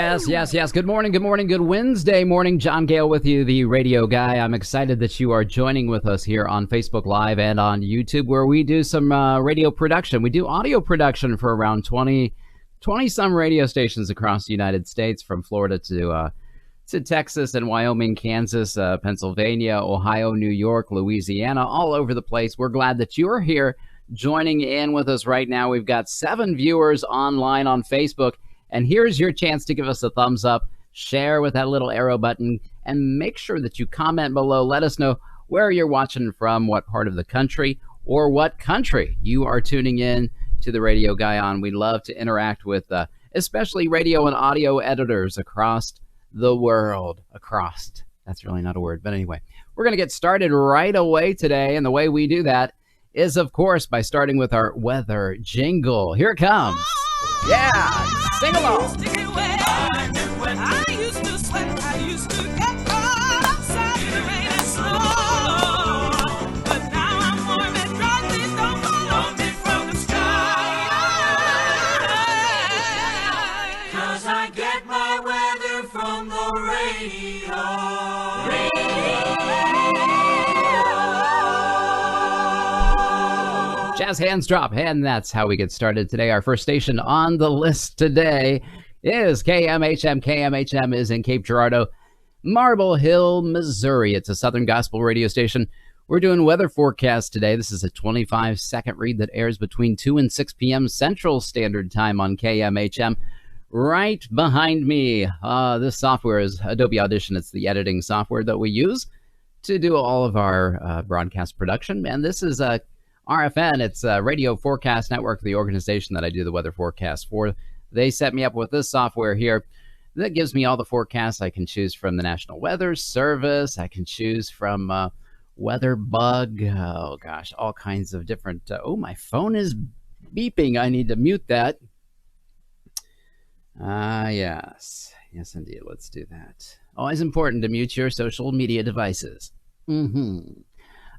Yes. Good morning. Good Wednesday morning. John Gale with you, the radio guy. I'm excited that you are joining with us here on Facebook Live and on YouTube, where we do some radio production. We do audio production for around 20 some radio stations across the United States, from Florida to Texas and Wyoming, Kansas, Pennsylvania, Ohio, New York, Louisiana, all over the place. We're glad that you're here joining in with us right now. We've got 7 viewers online on Facebook. And here's your chance to give us a thumbs up, share with that little arrow button, and make sure that you comment below. Let us know where you're watching from, what part of the country, or what country you are tuning in to the Radio Guy on. We love to interact with especially radio and audio editors across the world. That's really not a word, but anyway. We're going to get started right away today, and the way we do that is, of course, by starting with our weather jingle. Here it comes. Yeah, sing along. I used to sweat, I used to get all outside in the rain and snow. But now I'm warm and dry, please don't fall on me from the sky. 'Cause I get my weather from the radio. Jazz hands drop, and that's how we get started today. Our first station on the list today is KMHM. KMHM is in Cape Girardeau, Marble Hill, Missouri. It's a Southern Gospel radio station. We're doing weather forecast today. This is a 25-second read that airs between 2 and 6 p.m. Central Standard Time on KMHM. Right behind me, this software is Adobe Audition. It's the editing software that we use to do all of our broadcast production. And this is a RFN, it's Radio Forecast Network, the organization that I do the weather forecast for. They set me up with this software here that gives me all the forecasts. I can choose from the National Weather Service. I can choose from WeatherBug. Oh, gosh, all kinds of different... my phone is beeping. I need to mute that. Yes. Yes, indeed. Let's do that. Always important to mute your social media devices.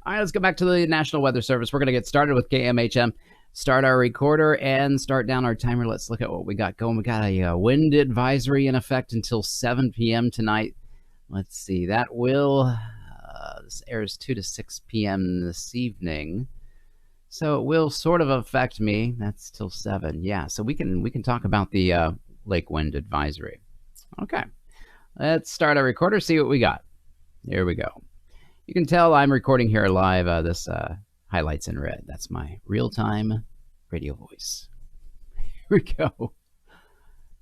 All right, let's go back to the National Weather Service. We're going to get started with KMHM, start our recorder, and start down our timer. Let's look at what we got going. We got a wind advisory in effect until 7 p.m. tonight. Let's see. That will, this airs 2 to 6 p.m. this evening. So it will sort of affect me. That's till 7. Yeah, so we can talk about the lake wind advisory. Okay, let's start our recorder, see what we got. Here we go. You can tell I'm recording here live. This highlights in red. That's my real-time radio voice. Here we go.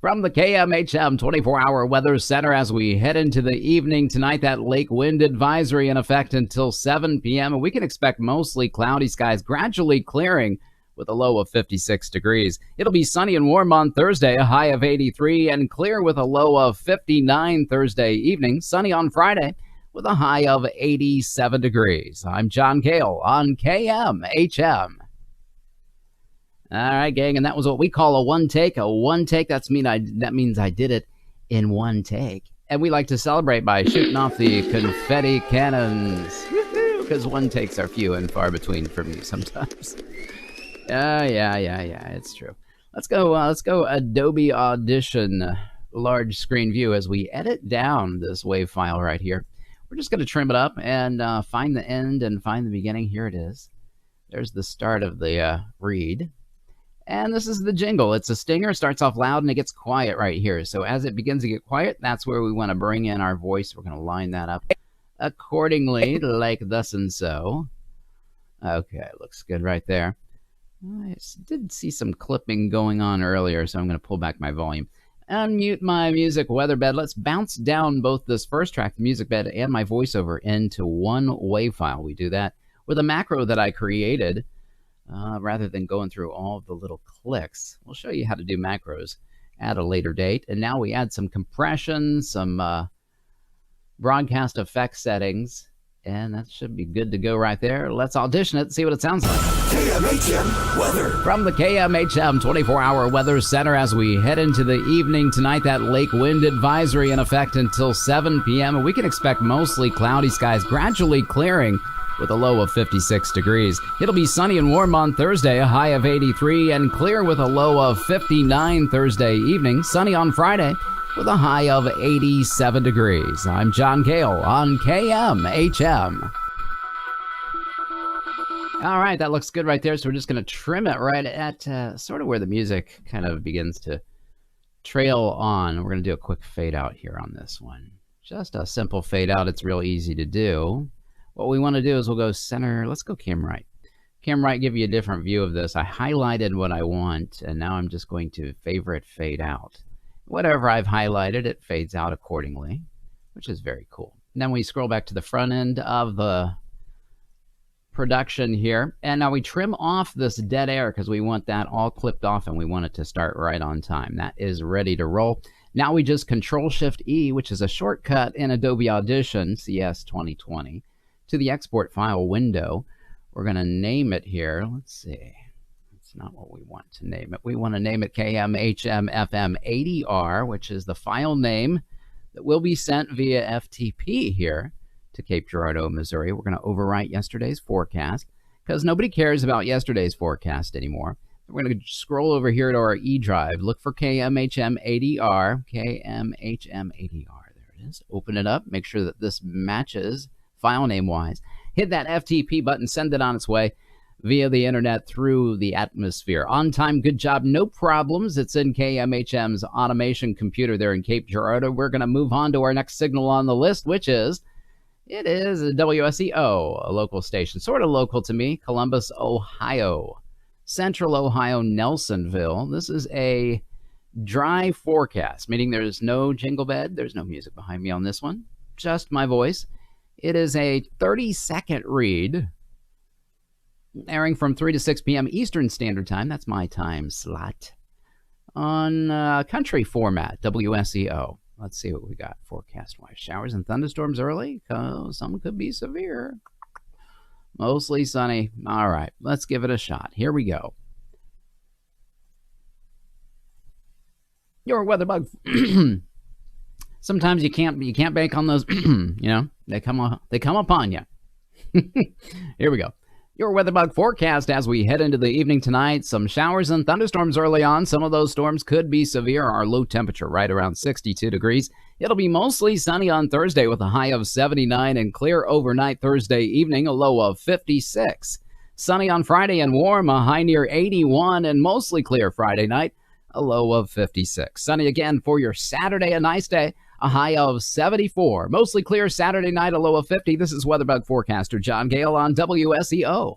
From the KMHM 24-hour Weather Center, as we head into the evening tonight, that lake wind advisory in effect until 7 p.m. And we can expect mostly cloudy skies, gradually clearing with a low of 56 degrees. It'll be sunny and warm on Thursday, a high of 83, and clear with a low of 59 Thursday evening. Sunny on Friday with a high of 87 degrees. I'm John Gale on KMHM. All right, gang, and that was what we call a one take. A one take, that means I did it in one take. And we like to celebrate by shooting off the confetti cannons, because one takes are few and far between for me sometimes. Yeah, it's true. Let's go Adobe Audition large screen view as we edit down this WAV file right here. We're just going to trim it up and find the end and find the beginning. Here it is. There's the start of the read. And this is the jingle. It's a stinger. It starts off loud and it gets quiet right here. So as it begins to get quiet, that's where we want to bring in our voice. We're going to line that up accordingly, like thus and so. Okay, looks good right there. I did see some clipping going on earlier, so I'm going to pull back my volume. Unmute my music weather bed. Let's bounce down both this first track, the music bed, and my voiceover into one WAV file. We do that with a macro that I created rather than going through all of the little clicks. We'll show you how to do macros at a later date. And now we add some compression, some broadcast effect settings, and that should be good to go right there. Let's audition it, see what it sounds like. KMHM weather. From the KMHM 24-hour Weather Center, as we head into the evening tonight, that lake wind advisory in effect until 7 p.m. And we can expect mostly cloudy skies, gradually clearing with a low of 56 degrees. It'll be sunny and warm on Thursday, a high of 83, and clear with a low of 59 Thursday evening. Sunny on Friday with a high of 87 degrees. I'm John Gale on KMHM. All right, that looks good right there. So we're just going to trim it right at sort of where the music kind of begins to trail on. We're going to do a quick fade out here on this one. Just a simple fade out. It's real easy to do. What we want to do is we'll go center. Let's go cam right. Cam right, give you a different view of this. I highlighted what I want, and now I'm just going to favorite fade out. Whatever I've highlighted, it fades out accordingly, which is very cool. And then we scroll back to the front end of the production here, and now we trim off this dead air because we want that all clipped off and we want it to start right on time. That is ready to roll. Now we just Control-Shift-E, which is a shortcut in Adobe Audition CS 2020, to the export file window. We're going to name it here. Let's see. That's not what we want to name it. We want to name it KMHM-FM80R, which is the file name that will be sent via FTP here to Cape Girardeau, Missouri. We're going to overwrite yesterday's forecast because nobody cares about yesterday's forecast anymore. We're going to scroll over here to our E drive. Look for KMHM80R. KMHM80R. There it is. Open it up. Make sure that this matches file name-wise. Hit that FTP button, send it on its way via the internet through the atmosphere. On time, good job, no problems. It's in KMHM's automation computer there in Cape Girardeau. We're going to move on to our next signal on the list, which is, it is a WSEO, a local station, sort of local to me, Columbus, Ohio. Central Ohio, Nelsonville. This is a dry forecast, meaning there's no jingle bed, there's no music behind me on this one, just my voice. It is a 30-second read, airing from 3 to 6 p.m. Eastern Standard Time. That's my time slot. On country format, WSEO. Let's see what we got forecast-wise. Showers and thunderstorms early. Some could be severe. Mostly sunny. All right, let's give it a shot. Here we go. Your weather bug. Sometimes you can't bank on those. You know, they come upon you. Here we go. Your weather bug forecast as we head into the evening tonight. Some showers and thunderstorms early on. Some of those storms could be severe. Our low temperature right around 62 degrees. It'll be mostly sunny on Thursday with a high of 79 and clear overnight Thursday evening, a low of 56. Sunny on Friday and warm, a high near 81 and mostly clear Friday night, a low of 56. Sunny again for your Saturday, a nice day, a high of 74. Mostly clear Saturday night, a low of 50. This is Weatherbug forecaster John Gale on WSEO.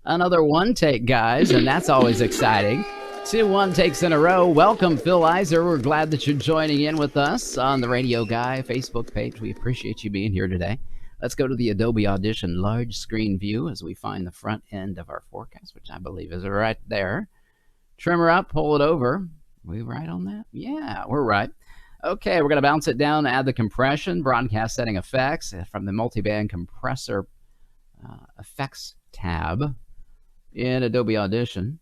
Another one take, guys, and that's always exciting. 2 one takes in a row. Welcome, Phil Iser. We're glad that you're joining in with us on the Radio Guy Facebook page. We appreciate you being here today. Let's go to the Adobe Audition large screen view as we find the front end of our forecast, which I believe is right there. Trimmer up, pull it over. Are we right on that? Yeah, we're right. Okay, we're going to bounce it down, add the compression, broadcast setting effects from the multiband compressor effects tab in Adobe Audition.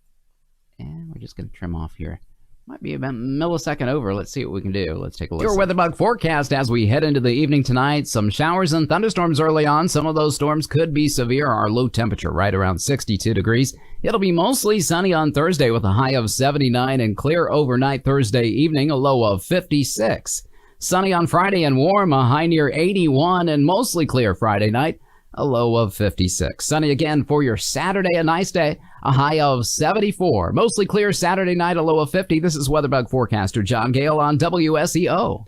And we're just going to trim off here. Might be about a millisecond over. Let's see what we can do. Let's take a look. Your weather bug forecast as we head into the evening tonight. Some showers and thunderstorms early on. Some of those storms could be severe. Our low temperature right around 62 degrees. It'll be mostly sunny on Thursday with a high of 79 and clear overnight Thursday evening, a low of 56. Sunny on Friday and warm, a high near 81 and mostly clear Friday night, a low of 56. Sunny again for your Saturday, a nice day, a high of 74. Mostly clear Saturday night, a low of 50. This is Weatherbug forecaster John Gale on WSEO. All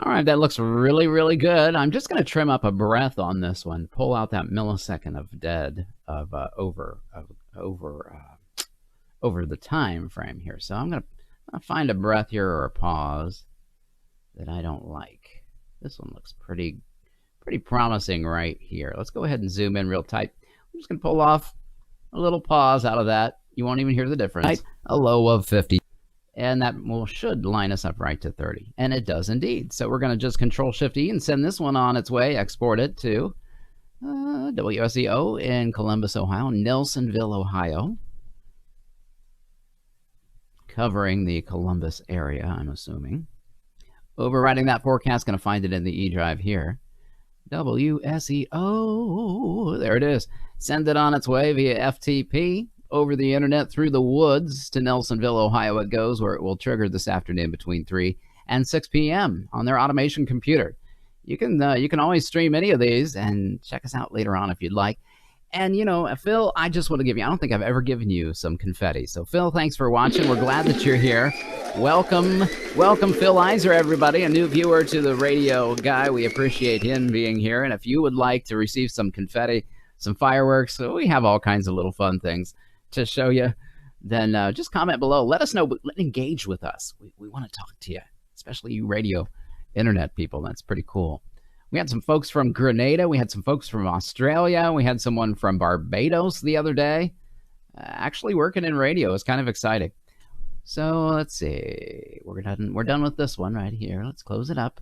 right, that looks really, really good. I'm just going to trim up a breath on this one. Pull out that millisecond of dead of over the time frame here. So I'm going to find a breath here or a pause that I don't like. This one looks pretty promising right here. Let's go ahead and zoom in real tight. I'm just going to pull off a little pause out of that. You won't even hear the difference. A low of 50. And that should line us up right to 30. And it does indeed. So we're going to just Control-Shift-E and send this one on its way, export it to WSEO in Columbus, Ohio, Nelsonville, Ohio. Covering the Columbus area, I'm assuming. Overriding that forecast, going to find it in the E drive here. WSEO, there it is. Send it on its way via FTP over the internet through the woods to Nelsonville, Ohio it goes, where it will trigger this afternoon between 3 and 6 p.m. on their automation computer. You can always stream any of these and check us out later on if you'd like. And, Phil, I just want to I don't think I've ever given you some confetti. So, Phil, thanks for watching. We're glad that you're here. Welcome, Phil Iser, everybody, a new viewer to the radio guy. We appreciate him being here. And if you would like to receive some confetti, some fireworks, so we have all kinds of little fun things to show you, then just comment below. Let us know. Engage with us. We want to talk to you, especially you radio internet people. That's pretty cool. We had some folks from Grenada. We had some folks from Australia. We had someone from Barbados the other day actually working in radio. It's kind of exciting. So let's see. We're done with this one right here. Let's close it up.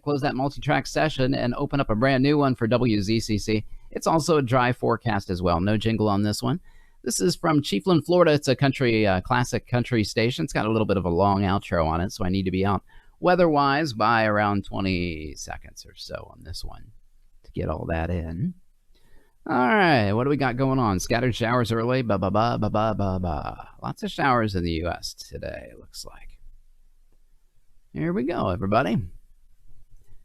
Close that multi-track session and open up a brand new one for WZCC. It's also a dry forecast as well. No jingle on this one. This is from Chiefland, Florida. It's a classic country station. It's got a little bit of a long outro on it, so I need to be out weather-wise by around 20 seconds or so on this one to get all that in. All right, what do we got going on? Scattered showers early, ba-ba-ba. Lots of showers in the U.S. today, looks like. Here we go, everybody.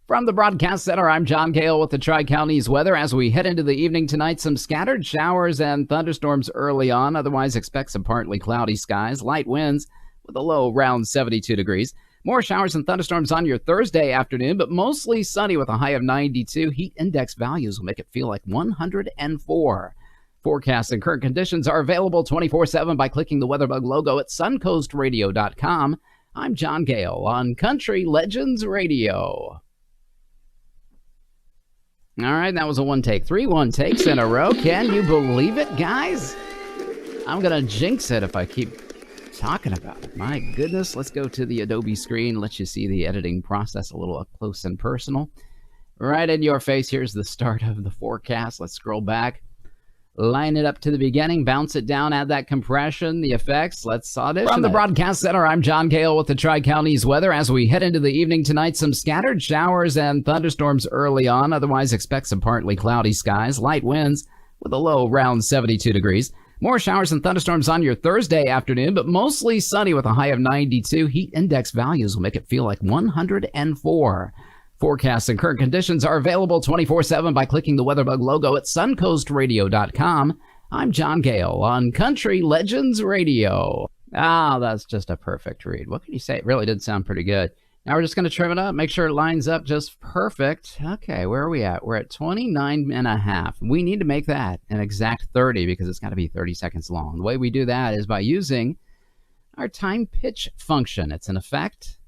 From the Broadcast Center, I'm John Gale with the Tri-Counties weather. As we head into the evening tonight, some scattered showers and thunderstorms early on. Otherwise, expect some partly cloudy skies, light winds with a low around 72 degrees. More showers and thunderstorms on your Thursday afternoon, but mostly sunny with a high of 92. Heat index values will make it feel like 104. Forecasts and current conditions are available 24/7 by clicking the WeatherBug logo at suncoastradio.com. I'm John Gale on Country Legends Radio. All right, that was a one take. 3 one-takes in a row. Can you believe it, guys? I'm going to jinx it if I keep talking about it. My goodness. Let's go to the Adobe screen. Let you see the editing process a little up close and personal. Right in your face. Here's the start of the forecast. Let's scroll back. Line it up to the beginning. Bounce it down. Add that compression. The effects. Let's audition. From the Broadcast Center, I'm John Gale with the Tri-Counties weather. As we head into the evening tonight, some scattered showers and thunderstorms early on. Otherwise, expect some partly cloudy skies. Light winds with a low around 72 degrees. More showers and thunderstorms on your Thursday afternoon, but mostly sunny with a high of 92. Heat index values will make it feel like 104. Forecasts and current conditions are available 24/7 by clicking the WeatherBug logo at suncoastradio.com. I'm John Gale on Country Legends Radio. That's just a perfect read. What can you say? It really did sound pretty good. Now we're just going to trim it up, make sure it lines up just perfect. Okay, where are we at? We're at 29.5. We need to make that an exact 30 because it's got to be 30 seconds long. The way we do that is by using our time pitch function. It's an effect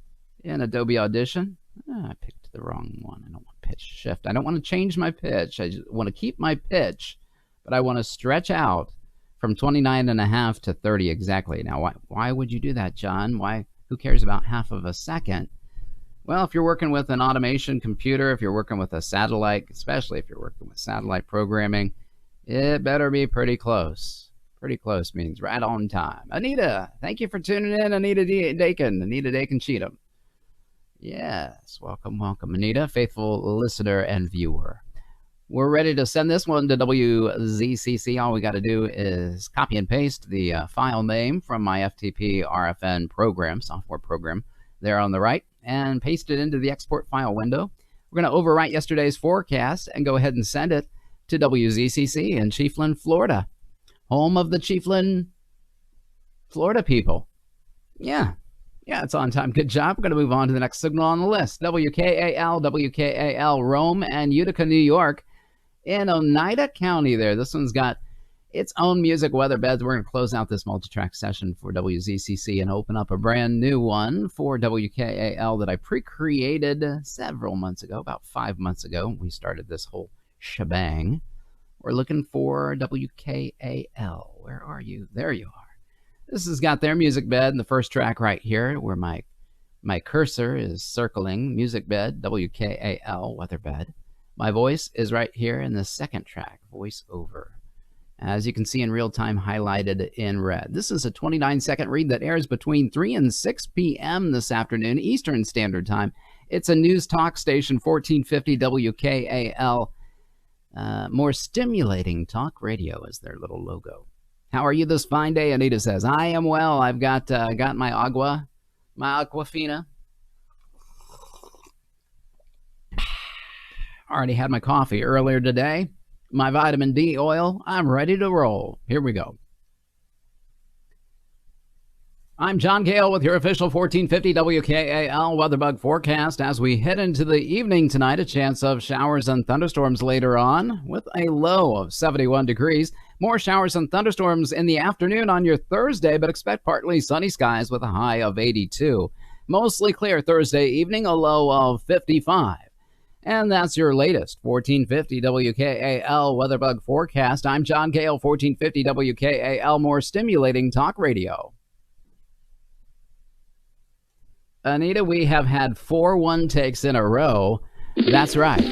in Adobe Audition. I picked the wrong one. I don't want pitch shift. I don't want to change my pitch. I just want to keep my pitch, but I want to stretch out from 29.5 to 30 exactly. Now, why would you do that, John? Why? Who cares about half of a second? Well, if you're working with an automation computer, if you're working with a satellite, especially if you're working with satellite programming, it better be pretty close. Pretty close means right on time. Anita, thank you for tuning in. Anita Dakin Cheatham. Yes, welcome, Anita, faithful listener and viewer. We're ready to send this one to WZCC. All we got to do is copy and paste the file name from my FTP RFN program, software program, there on the right, and paste it into the export file window. We're going to overwrite yesterday's forecast and go ahead and send it to WZCC in Chiefland, Florida, home of the Chiefland, Florida people. Yeah, it's on time. Good job. We're going to move on to the next signal on the list. WKAL, Rome and Utica, New York. In Oneida County there. This one's got its own music weather beds. We're going to close out this multi-track session for WZCC and open up a brand new one for WKAL that I pre-created several months ago, about 5 months ago. We started this whole shebang. We're looking for WKAL. Where are you? There you are. This has got their music bed in the first track right here where my cursor is circling music bed, WKAL weather bed. My voice is right here in the second track, voiceover. As you can see in real time, highlighted in red. This is a 29-second read that airs between 3 and 6 p.m. this afternoon, Eastern Standard Time. It's a news talk station, 1450 WKAL. More stimulating talk radio is their little logo. How are you this fine day? Anita says, I am well. I've got my Aquafina. Already had my coffee earlier today. My vitamin D oil. I'm ready to roll. Here we go. I'm John Gale with your official 1450 WKAL weatherbug forecast. As we head into the evening tonight, a chance of showers and thunderstorms later on with a low of 71 degrees. More showers and thunderstorms in the afternoon on your Thursday, but expect partly sunny skies with a high of 82. Mostly clear Thursday evening, a low of 55. And that's your latest 1450 WKAL weatherbug forecast. I'm John Gale, 1450 WKAL, more stimulating talk radio. Anita, we have had 4 one takes in a row. That's right.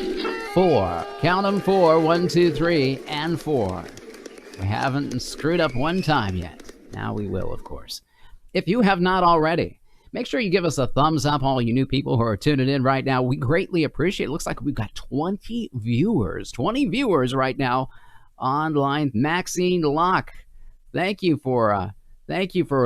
4. Count them 4. 1, 2, 3, and 4. We haven't screwed up one time yet. Now we will, of course. If you have not already, make sure you give us a thumbs up, all you new people who are tuning in right now. We greatly appreciate it. It looks like we've got 20 viewers. 20 viewers right now online. Maxine Locke, thank you for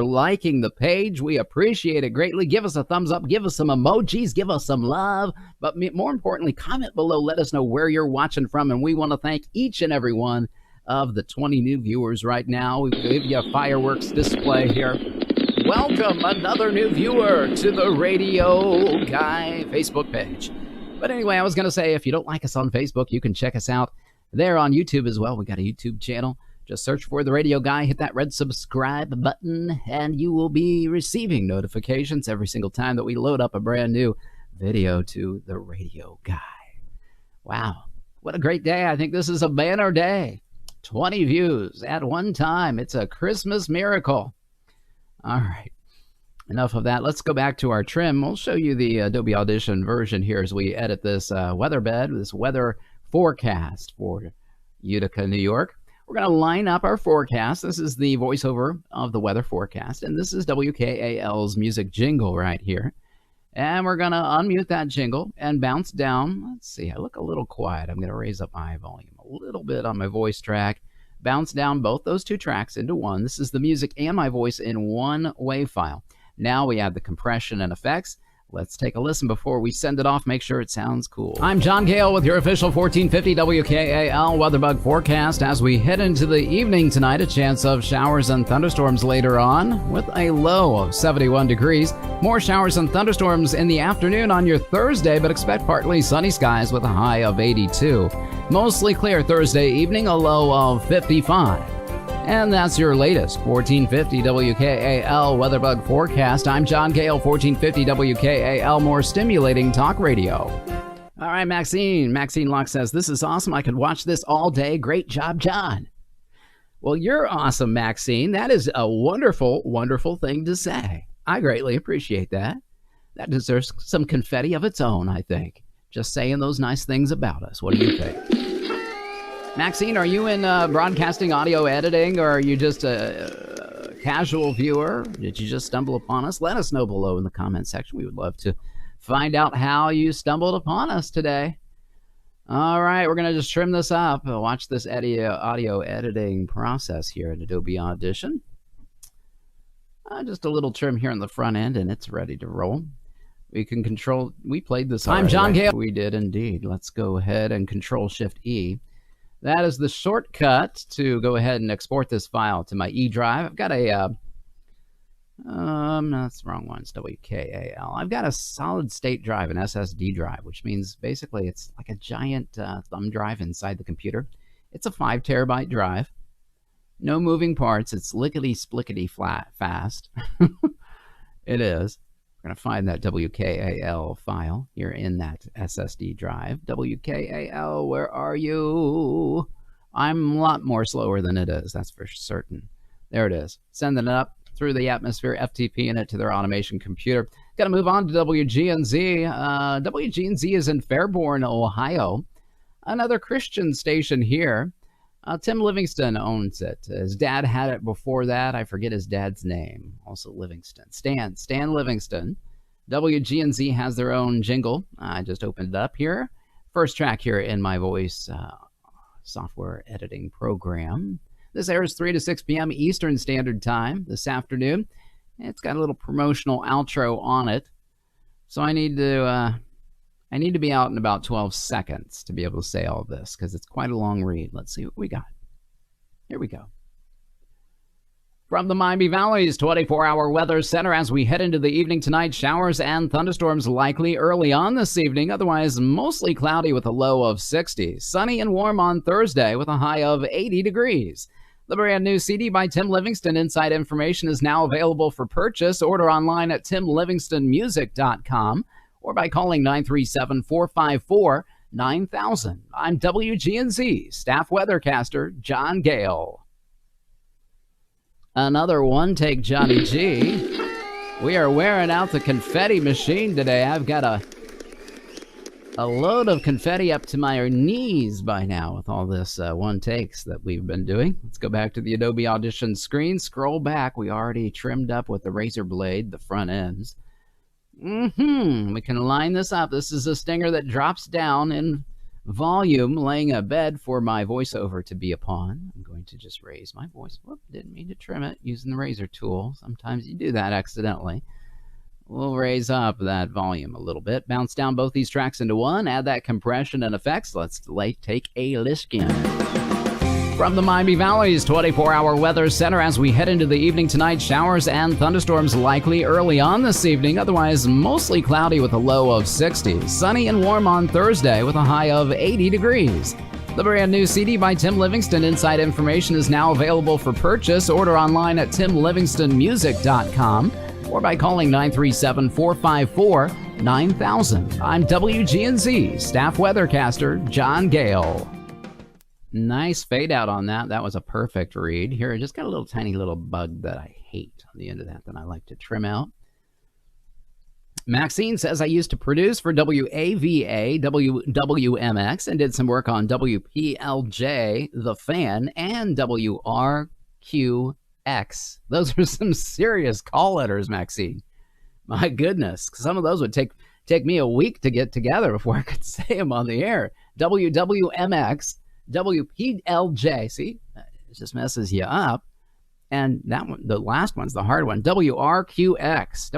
liking the page. We appreciate it greatly. Give us a thumbs up. Give us some emojis. Give us some love. But more importantly, comment below. Let us know where you're watching from. And we want to thank each and every one of the 20 new viewers right now. We give you a fireworks display here. Welcome another new viewer to the Radio Guy Facebook page. But anyway, I was going to say, if you don't like us on Facebook, you can check us out there on YouTube as well. We got a YouTube channel. Just search for The Radio Guy, hit that red subscribe button, and you will be receiving notifications every single time that we load up a brand new video to The Radio Guy. Wow, what a great day. I think this is a banner day. 20 views at one time. It's a Christmas miracle. All right, enough of that. Let's go back to our trim. We'll show you the Adobe Audition version here as we edit this weather forecast for Utica, New York. We're going to line up our forecast. This is the voiceover of the weather forecast, and this is WKAL's music jingle right here. And we're going to unmute that jingle and bounce down. Let's see, I look a little quiet. I'm going to raise up my volume a little bit on my voice track. Bounce down both those two tracks into one. This is the music and my voice in one WAV file. Now we add the compression and effects. Let's take a listen before we send it off. Make sure it sounds cool. I'm John Gale with your official 1450 WKAL weatherbug forecast. As we head into the evening tonight, a chance of showers and thunderstorms later on with a low of 71 degrees. More showers and thunderstorms in the afternoon on your Thursday, but expect partly sunny skies with a high of 82. Mostly clear Thursday evening, a low of 55. And that's your latest 1450 WKAL weatherbug forecast. I'm John Gale, 1450 WKAL, more stimulating talk radio. All right, Maxine Locke says, this is awesome. I could watch this all day. Great job, John. Well, you're awesome, Maxine. That is a wonderful, wonderful thing to say. I greatly appreciate that. That deserves some confetti of its own, I think. Just saying those nice things about us. What do you think? Maxine, are you in broadcasting audio editing, or are you just a casual viewer? Did you just stumble upon us? Let us know below in the comment section. We would love to find out how you stumbled upon us today. All right, we're going to just trim this up. Watch this audio editing process here in Adobe Audition. Just a little trim here on the front end, and it's ready to roll. We can control, we played this already. I'm John Gale. We did indeed. Let's go ahead and Control-Shift-E. That is the shortcut to go ahead and export this file to my E drive. I've got a, no, that's the wrong one. It's WKAL. I've got a solid state drive, an SSD drive, which means basically it's like a giant thumb drive inside the computer. It's a 5 terabyte drive. No moving parts. It's lickety-splickety flat fast. It is. We're going to find that WKAL file here in that SSD drive. WKAL, where are you? I'm a lot more slower than it is, that's for certain. There it is. Sending it up through the atmosphere, FTPing it to their automation computer. Got to move on to WGNZ. WGNZ is in Fairborn, Ohio. Another Christian station here. Tim Livingston owns it. His dad had it before that. I forget his dad's name. Also Livingston. Stan Livingston. WGNZ has their own jingle. I just opened it up here. First track here in my voice software editing program. This airs 3 to 6 p.m. Eastern Standard Time this afternoon. It's got a little promotional outro on it. So I need to I need to be out in about 12 seconds to be able to say all of this because it's quite a long read. Let's see what we got. Here we go. From the Miami Valley's 24-hour weather center, as we head into the evening tonight, showers and thunderstorms likely early on this evening. Otherwise, mostly cloudy with a low of 60. Sunny and warm on Thursday with a high of 80 degrees. The brand new CD by Tim Livingston, Inside Information, is now available for purchase. Order online at timlivingstonmusic.com or by calling 937-454-9000. I'm WGNZ staff weathercaster John Gale. Another one-take Johnny G. We are wearing out the confetti machine today. I've got a load of confetti up to my knees by now with all this one-takes that we've been doing. Let's go back to the Adobe Audition screen. Scroll back. We already trimmed up with the razor blade the front ends. We can line this up. This is a stinger that drops down in volume, laying a bed for my voiceover to be upon. I'm going to just raise my voice. Whoop, didn't mean to trim it using the razor tool. Sometimes you do that accidentally. We'll raise up that volume a little bit. Bounce down both these tracks into one. Add that compression and effects. Let's take a listen. From the Miami Valley's 24-hour weather center, as we head into the evening tonight, showers and thunderstorms likely early on this evening. Otherwise, mostly cloudy with a low of 60. Sunny and warm on Thursday with a high of 80 degrees. The brand new CD by Tim Livingston, Inside Information, is now available for purchase. Order online at timlivingstonmusic.com or by calling 937-454-9000. I'm WGNZ staff weathercaster John Gale. Nice fade out on that. That was a perfect read. Here, I just got a little tiny little bug that I hate on the end of that I like to trim out. Maxine says, I used to produce for WAVA, WMX, and did some work on WPLJ, The Fan, and WRQX. Those are some serious call letters, Maxine. My goodness. Some of those would take me a week to get together before I could say them on the air. WWMX. WPLJ, see, it just messes you up. And that one, the last one's the hard one. WRQX.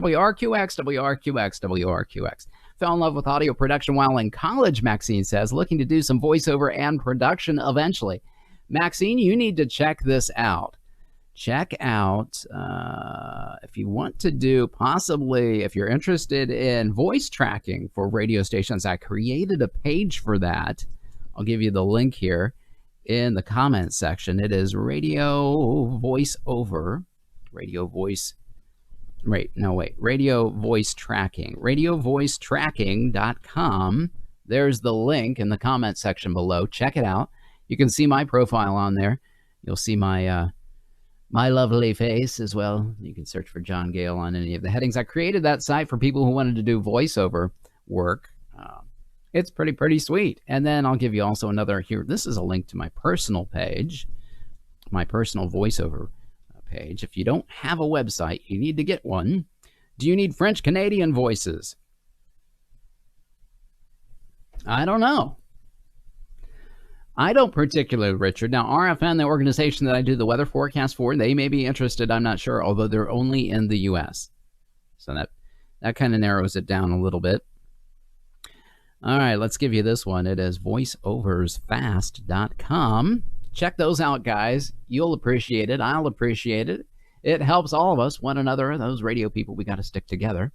Fell in love with audio production while in college, Maxine says, looking to do some voiceover and production eventually. Maxine, you need to check this out. Check out, if you want to do, possibly, if you're interested in voice tracking for radio stations, I created a page for that. I'll give you the link here in the comments section. It is radio voice tracking, radiovoicetracking.com. There's the link in the comments section below. Check it out. You can see my profile on there. You'll see my my lovely face as well. You can search for John Gale on any of the headings. I created that site for people who wanted to do voiceover work. It's pretty sweet. And then I'll give you also another here. This is a link to my personal page, my personal voiceover page. If you don't have a website, you need to get one. Do you need French Canadian voices? I don't know. I don't particularly, Richard. Now, RFN, the organization that I do the weather forecast for, they may be interested. I'm not sure, although they're only in the U.S. So that kind of narrows it down a little bit. All right, let's give you this one. It is voiceoversfast.com. Check those out, guys. You'll appreciate it. I'll appreciate it. It helps all of us, one another, those radio people. We got to stick together.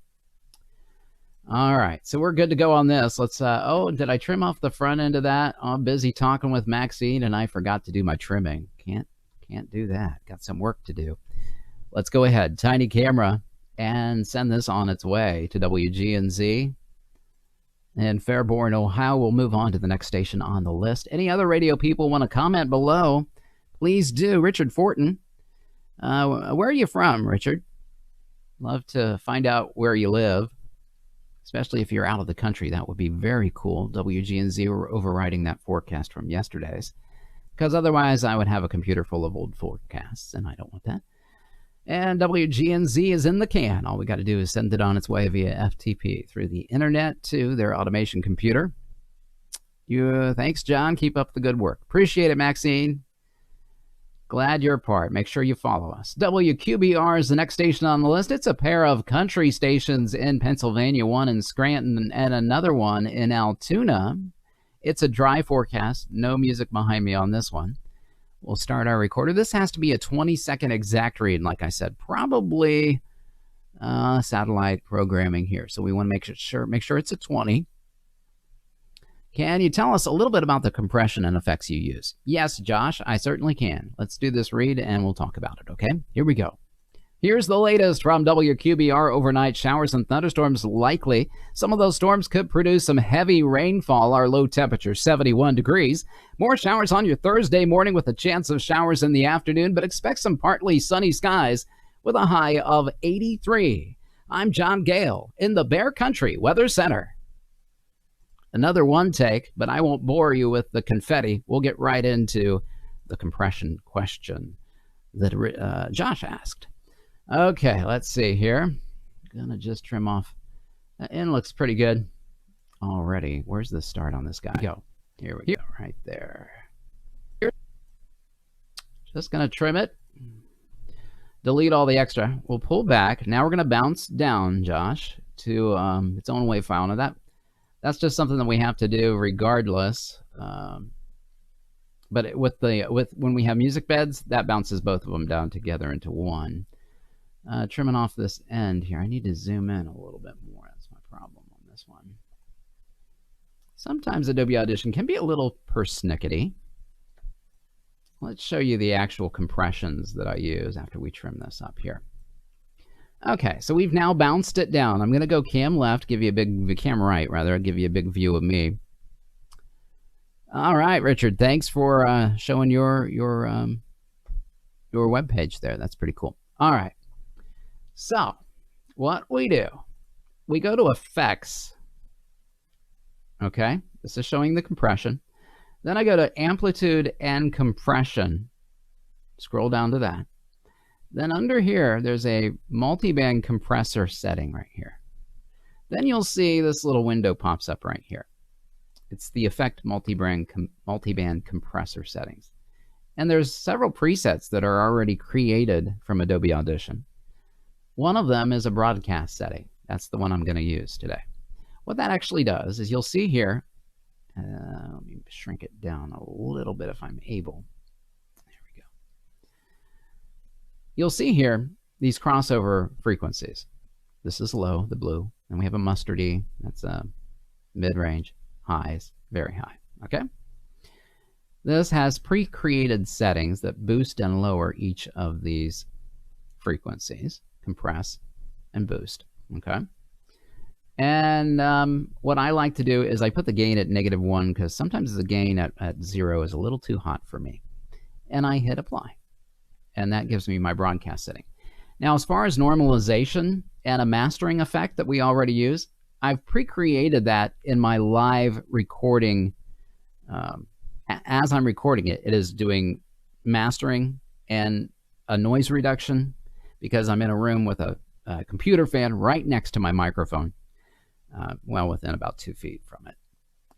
All right, so we're good to go on this. Let's, oh, did I trim off the front end of that? I'm busy talking with Maxine, and I forgot to do my trimming. Can't do that. Got some work to do. Let's go ahead, tiny camera, and send this on its way to WGNZ. In Fairborn, Ohio. We'll move on to the next station on the list. Any other radio people want to comment below, please do. Richard Fortin, where are you from, Richard? Love to find out where you live, especially if you're out of the country. That would be very cool. WGNZ, we're overriding that forecast from yesterday's, because otherwise I would have a computer full of old forecasts, and I don't want that. And WGNZ is in the can. All we got to do is send it on its way via FTP through the internet to their automation computer. Thanks, John. Keep up the good work. Appreciate it, Maxine. Glad you're part. Make sure you follow us. WQBR is the next station on the list. It's a pair of country stations in Pennsylvania, one in Scranton and another one in Altoona. It's a dry forecast. No music behind me on this one. We'll start our recorder. This has to be a 20-second exact read, like I said. Probably satellite programming here. So we want to make sure it's a 20. Can you tell us a little bit about the compression and effects you use? Yes, Josh, I certainly can. Let's do this read and we'll talk about it, okay? Here we go. Here's the latest from WQBR. Overnight showers and thunderstorms likely. Some of those storms could produce some heavy rainfall. Our low temperature, 71 degrees. More showers on your Thursday morning with a chance of showers in the afternoon, but expect some partly sunny skies with a high of 83. I'm John Gale in the Bear Country Weather Center. Another one take, but I won't bore you with the confetti. We'll get right into the compression question that Josh asked. Okay, let's see here. Gonna just trim off. That end looks pretty good already. Where's the start on this guy? Here we go, right there. Just gonna trim it. Delete all the extra. We'll pull back. Now we're gonna bounce down, Josh, to its own wave file. Now that's just something that we have to do regardless. But when we have music beds, that bounces both of them down together into one. Trimming off this end here. I need to zoom in a little bit more. That's my problem on this one. Sometimes Adobe Audition can be a little persnickety. Let's show you the actual compressions that I use after we trim this up here. Okay, so we've now bounced it down. I'm going to go cam left, give you a big cam right, rather. I'll give you a big view of me. All right, Richard, thanks for showing your web page there. That's pretty cool. All right. So, what we do, we go to Effects. Okay, this is showing the compression. Then I go to Amplitude and Compression. Scroll down to that. Then under here, there's a multiband compressor setting right here. Then you'll see this little window pops up right here. It's the Effect multiband compressor settings. And there's several presets that are already created from Adobe Audition. One of them is a broadcast setting. That's the one I'm going to use today. What that actually does is you'll see here, let me shrink it down a little bit if I'm able. There we go. You'll see here these crossover frequencies. This is low, the blue, and we have a mustardy, that's a mid-range, highs, very high, okay? This has pre-created settings that boost and lower each of these frequencies. Compress and boost, okay? And what I like to do is I put the gain at -1 because sometimes the gain at 0 is a little too hot for me. And I hit apply. And that gives me my broadcast setting. Now, as far as normalization and a mastering effect that we already use, I've pre-created that in my live recording. As I'm recording it, it is doing mastering and a noise reduction, because I'm in a room with a computer fan right next to my microphone, well within about 2 feet from it.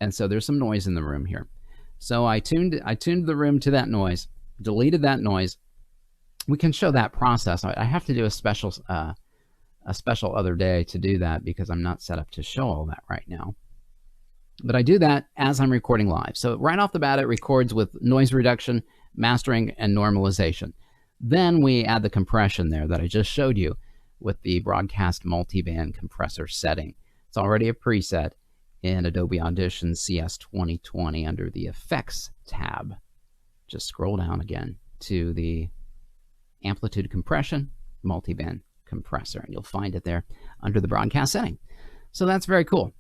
And so there's some noise in the room here. So I tuned the room to that noise, deleted that noise. We can show that process. I have to do a special other day to do that because I'm not set up to show all that right now. But I do that as I'm recording live. So right off the bat, it records with noise reduction, mastering, and normalization. Then we add the compression there that I just showed you with the broadcast multiband compressor setting. It's already a preset in Adobe Audition CS 2020 under the Effects tab. Just scroll down again to the Amplitude Compression multiband compressor, and you'll find it there under the broadcast setting. So that's very cool.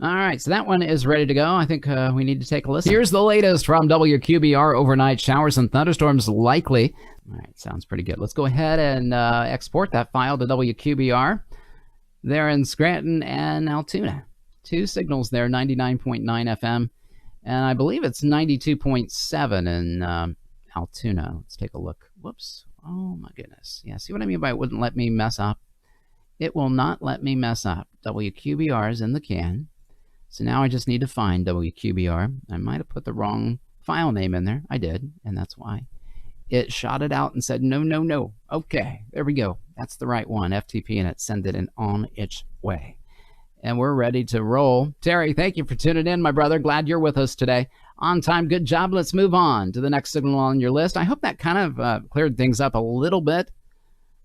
All right, so that one is ready to go. I think we need to take a listen. Here's the latest from WQBR. Overnight showers and thunderstorms likely. All right, sounds pretty good. Let's go ahead and export that file to WQBR. They're in Scranton and Altoona. 2 signals there, 99.9 FM. And I believe it's 92.7 in Altoona. Let's take a look. Whoops. Oh, my goodness. Yeah, see what I mean by it wouldn't let me mess up? It will not let me mess up. WQBR is in the can. So now I just need to find WQBR. I might have put the wrong file name in there. I did, and that's why it shot it out and said, no, no, no. Okay, there we go. That's the right one, FTP, and it sent it in on its way. And we're ready to roll. Terry, thank you for tuning in, my brother. Glad you're with us today. On time, good job. Let's move on to the next signal on your list. I hope that kind of cleared things up a little bit,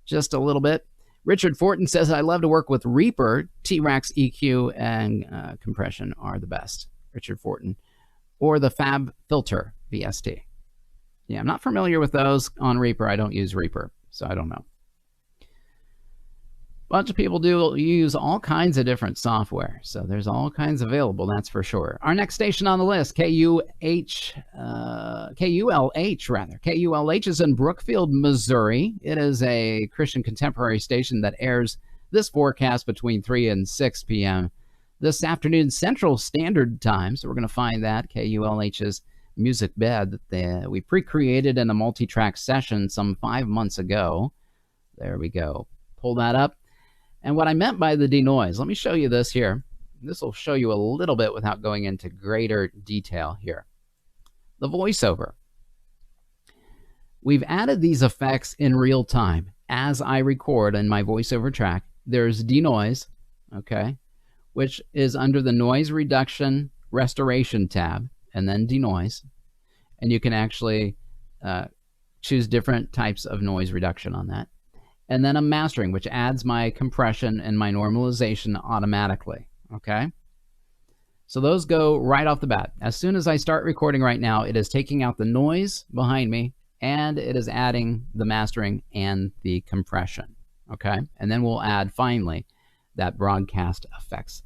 just a little bit. Richard Fortin says, I love to work with Reaper. T-Rax EQ and compression are the best. Richard Fortin. Or the Fab Filter VST. Yeah, I'm not familiar with those on Reaper. I don't use Reaper, so I don't know. Bunch of people do use all kinds of different software, so there's all kinds available, that's for sure. Our next station on the list, KULH rather. KULH is in Brookfield, Missouri. It is a Christian contemporary station that airs this forecast between 3 and 6 p.m. this afternoon Central Standard Time. So we're going to find that KULH's music bed that we pre-created in a multi-track session some 5 months ago. There we go. Pull that up. And what I meant by the denoise, let me show you this here. This will show you a little bit without going into greater detail here. The voiceover. We've added these effects in real time. As I record in my voiceover track, there's denoise, okay, which is under the noise reduction restoration tab, and then denoise. And you can actually choose different types of noise reduction on that. And then a mastering, which adds my compression and my normalization automatically, okay? So those go right off the bat. As soon as I start recording right now, it is taking out the noise behind me, and it is adding the mastering and the compression, okay? And then we'll add, finally, that broadcast effects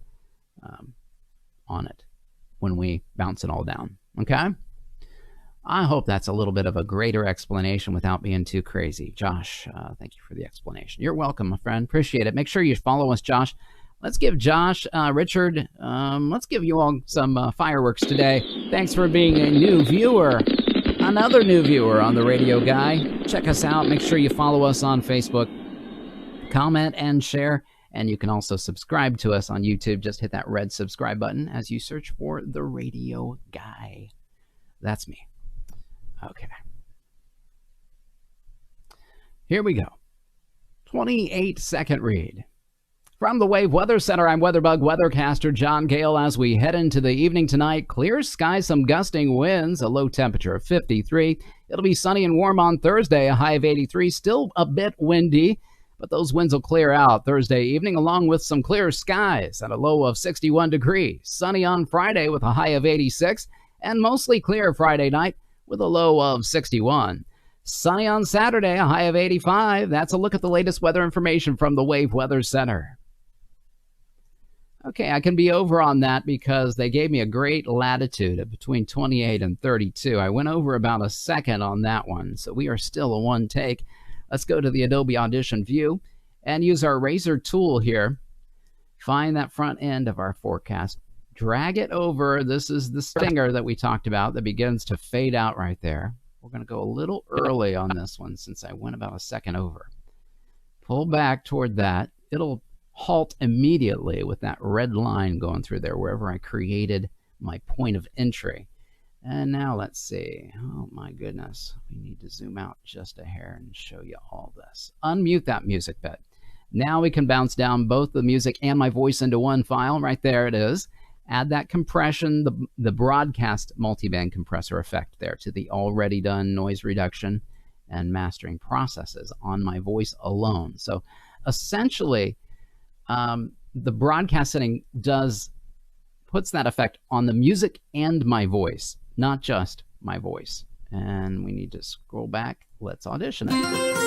on it when we bounce it all down, okay? I hope that's a little bit of a greater explanation without being too crazy. Josh, thank you for the explanation. You're welcome, my friend. Appreciate it. Make sure you follow us, Josh. Let's give Josh, Richard, let's give you all some fireworks today. Thanks for being a new viewer. Another new viewer on the Radio Guy. Check us out. Make sure you follow us on Facebook. Comment and share. And you can also subscribe to us on YouTube. Just hit that red subscribe button as you search for the Radio Guy. That's me. Okay. Here we go. 28-second read. From the Wave Weather Center, I'm Weatherbug weathercaster John Gale. As we head into the evening tonight, clear skies, some gusting winds, a low temperature of 53. It'll be sunny and warm on Thursday, a high of 83. Still a bit windy, but those winds will clear out Thursday evening, along with some clear skies at a low of 61 degrees. Sunny on Friday with a high of 86, and mostly clear Friday night with a low of 61. Sunny on Saturday, a high of 85. That's a look at the latest weather information from the Wave Weather Center. Okay, I can be over on that because they gave me a great latitude of between 28 and 32. I went over about a second on that one, so we are still a one take. Let's go to the Adobe Audition view and use our razor tool here. Find that front end of our forecast. Drag it over. This is the stinger that we talked about that begins to fade out right there. We're going to go a little early on this one since I went about a second over. Pull back toward that. It'll halt immediately with that red line going through there wherever I created my point of entry. And now let's see. Oh my goodness. We need to zoom out just a hair and show you all this. Unmute that music bed. Now we can bounce down both the music and my voice into one file. Right there it is. Add that compression, the broadcast multiband compressor effect there to the already done noise reduction and mastering processes on my voice alone. So essentially, the broadcast setting puts that effect on the music and my voice, not just my voice. And we need to scroll back. Let's audition it.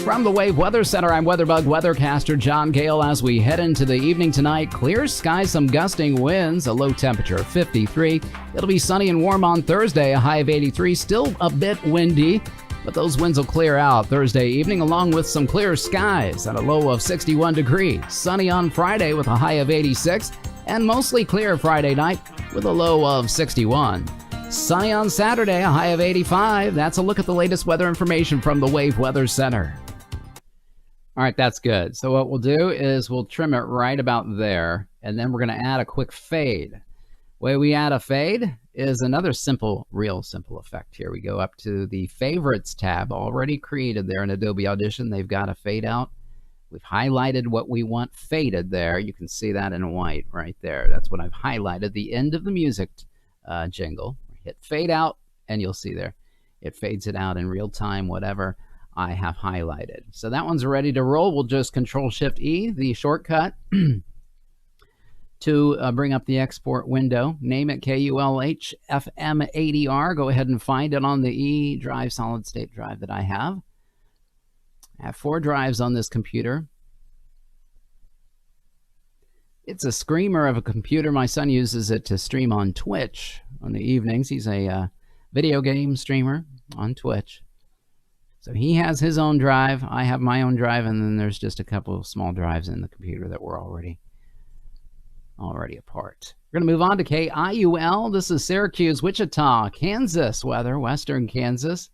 From the Wave Weather Center, I'm Weatherbug weathercaster John Gale. As we head into the evening tonight, clear skies, some gusting winds, a low temperature of 53. It'll be sunny and warm on Thursday, a high of 83. Still a bit windy, but those winds will clear out Thursday evening, along with some clear skies at a low of 61 degrees. Sunny on Friday with a high of 86, and mostly clear Friday night with a low of 61. Sunny on Saturday, a high of 85. That's a look at the latest weather information from the Wave Weather Center. All right, that's good. So what we'll do is we'll trim it right about there, and then we're going to add a quick fade. Way we add a fade is another simple, real simple effect here. We go up to the Favorites tab, already created there in Adobe Audition. They've got a fade out. We've highlighted what we want faded there. You can see that in white right there. That's what I've highlighted, the end of the music jingle. Hit fade out, and you'll see there. It fades it out in real time, whatever I have highlighted. So that one's ready to roll. We'll just Control-Shift-E, the shortcut, to bring up the export window. Name it KULHFM80R. Go ahead and find it on the E drive, solid state drive that I have. I have 4 drives on this computer. It's a screamer of a computer. My son uses it to stream on Twitch on the evenings. He's a video game streamer on Twitch. So he has his own drive. I have my own drive, and then there's just a couple of small drives in the computer that were already apart. We're going to move on to KIUL. This is Syracuse, Wichita, Kansas weather, western Kansas.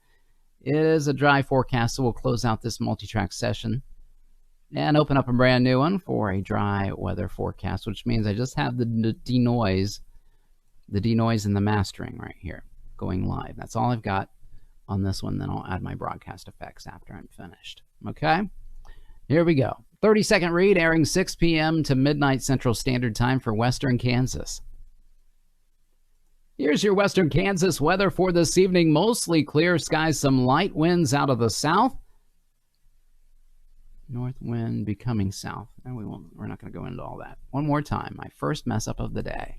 It is a dry forecast, so we'll close out this multi-track session and open up a brand new one for a dry weather forecast, which means I just have the denoise and the mastering right here going live. That's all I've got on this one. Then I'll add my broadcast effects after I'm finished. Okay, here we go. 30-second read airing 6 p.m. to midnight Central Standard Time for western Kansas. Here's your western Kansas weather for this evening. Mostly clear skies, some light winds out of the south. North wind becoming south. And we're not going to go into all that. One more time, my first mess up of the day.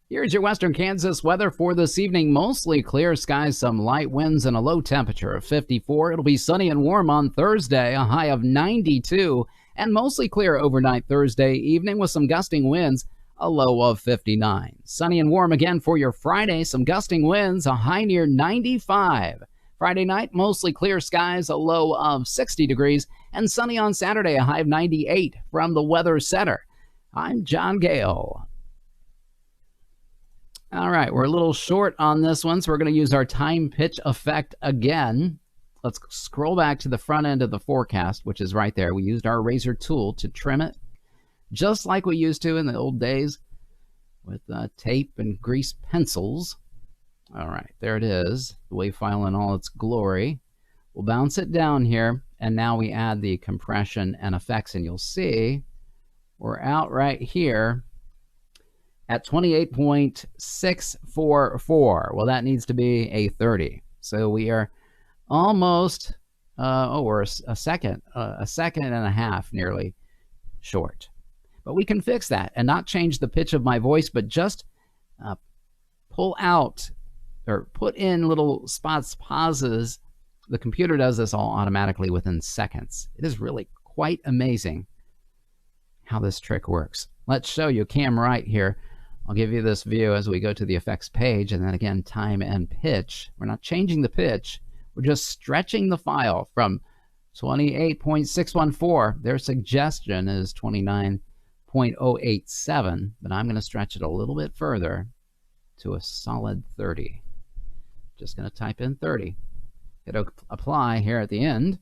Here's your western Kansas weather for this evening. Mostly clear skies, some light winds, and a low temperature of 54. It'll be sunny and warm on Thursday, a high of 92. And mostly clear overnight Thursday evening with some gusting winds, a low of 59. Sunny and warm again for your Friday. Some gusting winds, a high near 95. Friday night, mostly clear skies, a low of 60 degrees. And sunny on Saturday, a high of 98 from the Weather Center. I'm John Gale. All right, we're a little short on this one, so we're going to use our time pitch effect again. Let's scroll back to the front end of the forecast, which is right there. We used our razor tool to trim it, just like we used to in the old days with tape and grease pencils. All right, there it is, the WAV file in all its glory. We'll bounce it down here, and now we add the compression and effects, and you'll see we're out right here at 28.644. Well, that needs to be a 30. So we are almost, we're a second and a half nearly short. But we can fix that and not change the pitch of my voice, but just pull out or put in little spots, pauses. The computer does this all automatically within seconds. It is really quite amazing how this trick works. Let's show you cam right here. I'll give you this view as we go to the effects page, and then again, time and pitch. We're not changing the pitch. We're just stretching the file from 28.614. Their suggestion is 29.087, but I'm going to stretch it a little bit further to a solid 30. Just going to type in 30. Hit apply here at the end,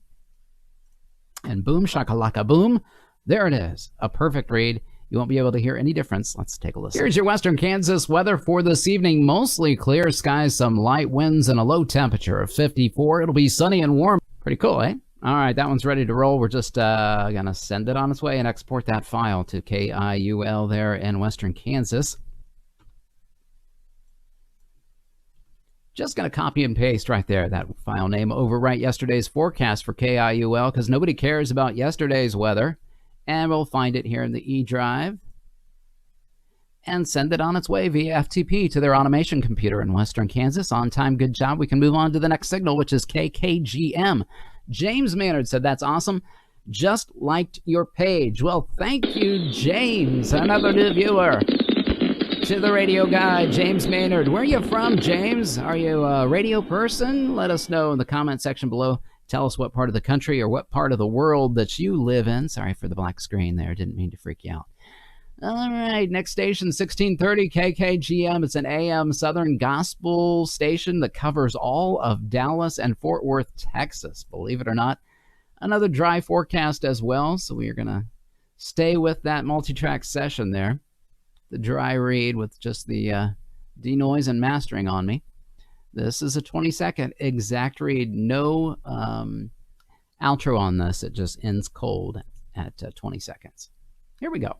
and boom, shakalaka boom. There it is, a perfect read. You won't be able to hear any difference. Let's take a listen. Here's your western Kansas weather for this evening. Mostly clear skies, some light winds, and a low temperature of 54. It'll be sunny and warm. Pretty cool, eh? All right, that one's ready to roll. We're just going to send it on its way and export that file to KIUL there in western Kansas. Just going to copy and paste right there, that file name, overwrite yesterday's forecast for KIUL because nobody cares about yesterday's weather. And we'll find it here in the E drive and send it on its way via FTP to their automation computer in western Kansas. On time, good job. We can move on to the next signal, which is KKGM. James Maynard said, that's awesome. Just liked your page. Well, thank you, James. Another new viewer to the radio guy, James Maynard. Where are you from, James? Are you a radio person? Let us know in the comment section below. Tell us what part of the country or what part of the world that you live in. Sorry for the black screen there. Didn't mean to freak you out. All right, next station, 1630 KKGM. It's an AM Southern Gospel station that covers all of Dallas and Fort Worth, Texas. Believe it or not, another dry forecast as well. So we are going to stay with that multi-track session there the dry read with just the denoise and mastering on me. This is a 20-second exact read. No outro on this. It just ends cold at 20 seconds. Here we go.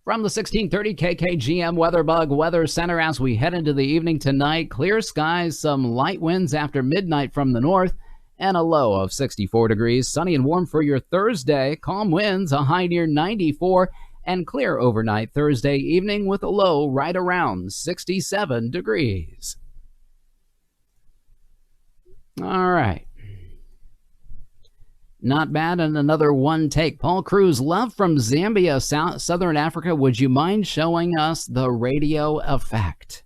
From the 1630 KKGM WeatherBug Weather Center, as we head into the evening tonight, clear skies, some light winds after midnight from the north, and a low of 64 degrees. Sunny and warm for your Thursday. Calm winds, a high near 94, and clear overnight Thursday evening with a low right around 67 degrees. All right. Not bad. And another one take. Paul Cruz, love from Zambia, Southern Africa. Would you mind showing us the radio effect?